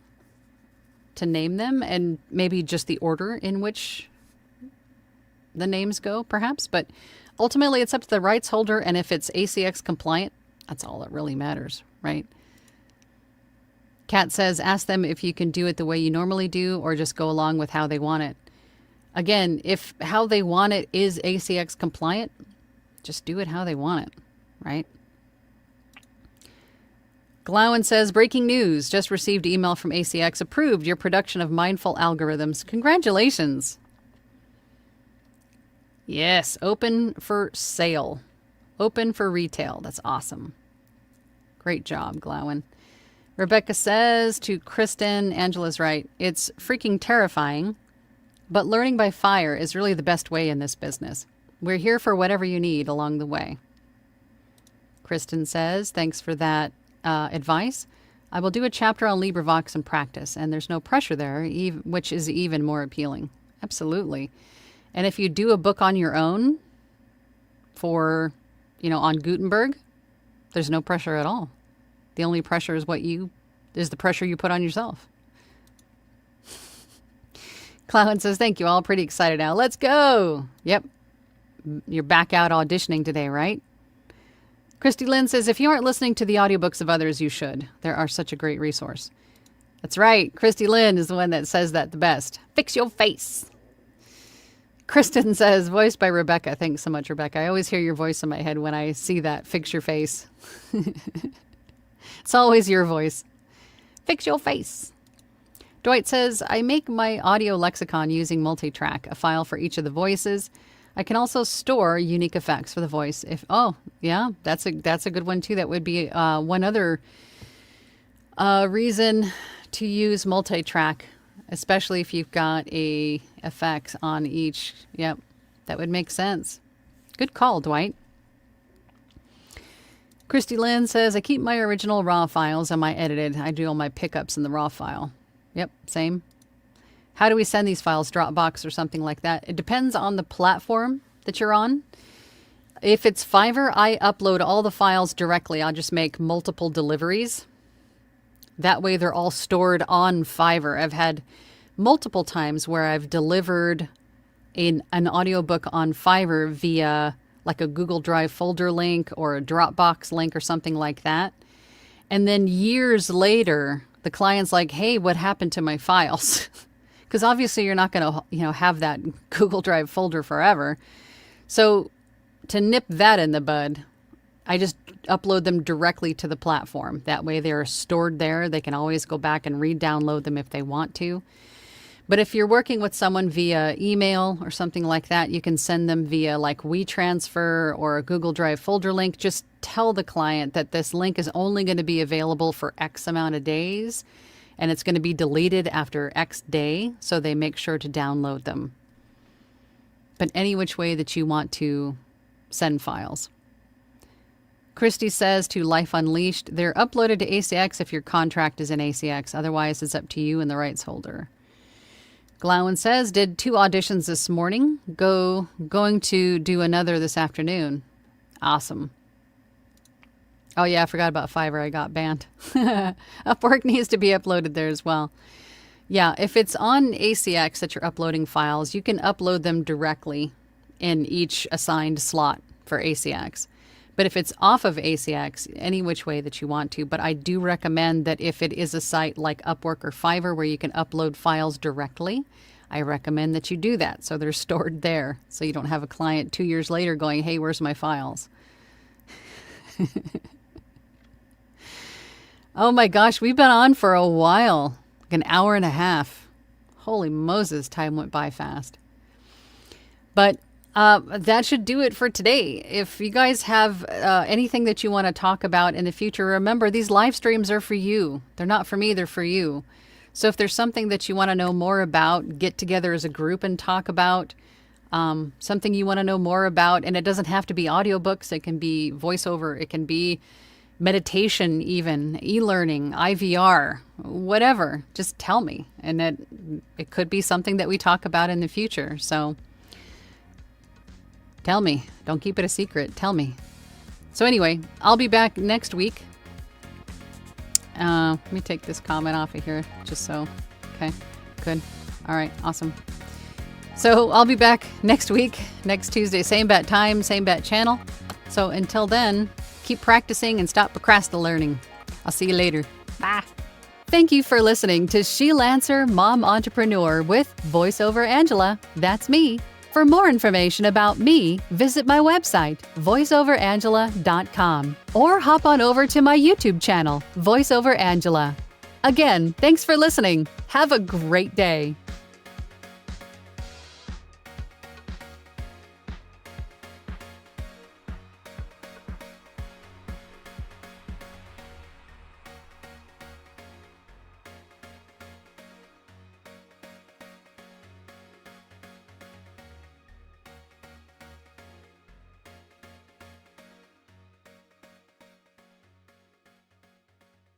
to name them, and maybe just the order in which the names go, perhaps. But ultimately, it's up to the rights holder, and if it's ACX compliant, that's all that really matters, right? Kat says, ask them if you can do it the way you normally do or just go along with how they want it. Again, if how they want it is ACX compliant, just do it how they want it, right? Glowen says, breaking news. Just received email from ACX. Approved your production of mindful algorithms. Congratulations. Yes, open for sale. Open for retail. That's awesome. Great job, Glowen. Rebecca says to Kristen, Angela's right. It's freaking terrifying, but learning by fire is really the best way in this business. We're here for whatever you need along the way. Kristen says, thanks for that advice. I will do a chapter on LibriVox in practice, and there's no pressure there, which is even more appealing. Absolutely. And if you do a book on your own for, on Gutenberg, there's no pressure at all. The only pressure is the pressure you put on yourself. Clown says, thank you all. Pretty excited now. Let's go. Yep. You're back out auditioning today, right? Christy Lynn says, if you aren't listening to the audiobooks of others, you should. They are such a great resource. That's right. Christy Lynn is the one that says that the best. Fix your face. Kristen says, voiced by Rebecca. Thanks so much, Rebecca. I always hear your voice in my head when I see that. Fix your face. It's always your voice. Fix your face. Dwight says, I make my audio lexicon using multitrack, a file for each of the voices. I can also store unique effects for the voice. That's a good one too. That would be one other reason to use multitrack, especially if you've got a effects on each. Yep, that would make sense. Good call, Dwight. Christy Lynn says, I keep my original raw files and my edited. I do all my pickups in the raw file. Yep, same. How do we send these files? Dropbox or something like that? It depends on the platform that you're on. If it's Fiverr, I upload all the files directly. I'll just make multiple deliveries. That way they're all stored on Fiverr. I've had multiple times where I've delivered an audiobook on Fiverr via like a Google Drive folder link or a Dropbox link or something like that. And then years later, the client's like, hey, what happened to my files? Because obviously you're not going to, have that Google Drive folder forever. So to nip that in the bud, I just upload them directly to the platform. That way they're stored there. They can always go back and re-download them if they want to. But if you're working with someone via email or something like that, you can send them via like WeTransfer or a Google Drive folder link. Just tell the client that this link is only going to be available for X amount of days, and it's going to be deleted after X day, so they make sure to download them. But any which way that you want to send files. Christy says to Life Unleashed, they're uploaded to ACX if your contract is in ACX. Otherwise, it's up to you and the rights holder. Glowen says, did 2 auditions this morning. Going to do another this afternoon. Awesome. Oh, yeah, I forgot about Fiverr. I got banned. Upwork needs to be uploaded there as well. Yeah, if it's on ACX that you're uploading files, you can upload them directly in each assigned slot for ACX. But if it's off of ACX, any which way that you want to. But I do recommend that if it is a site like Upwork or Fiverr where you can upload files directly, I recommend that you do that so they're stored there. So you don't have a client 2 years later going, hey, where's my files? Oh my gosh, we've been on for a while, like an hour and a half. Holy Moses, time went by fast. But that should do it for today. If you guys have anything that you want to talk about in the future, remember these live streams are for you. They're not for me, they're for you. So if there's something that you want to know more about, get together as a group and talk about. Something you want to know more about, and it doesn't have to be audiobooks. It can be voiceover. It can be meditation, even e-learning, IVR, whatever. Just tell me, and it could be something that we talk about in the future. So tell me. Don't keep it a secret. Tell me. So anyway, I'll be back next week Let me take this comment off of here just so. Okay, good. All right, awesome. So I'll be back next week, next Tuesday, same bat time, same bat channel. So until then, keep practicing and stop procrastinating. I'll see you later. Bye. Thank you for listening to She Lancer Mom Entrepreneur with VoiceOver Angela. That's me. For more information about me, visit my website, voiceoverangela.com, or hop on over to my YouTube channel, VoiceOver Angela. Again, thanks for listening. Have a great day.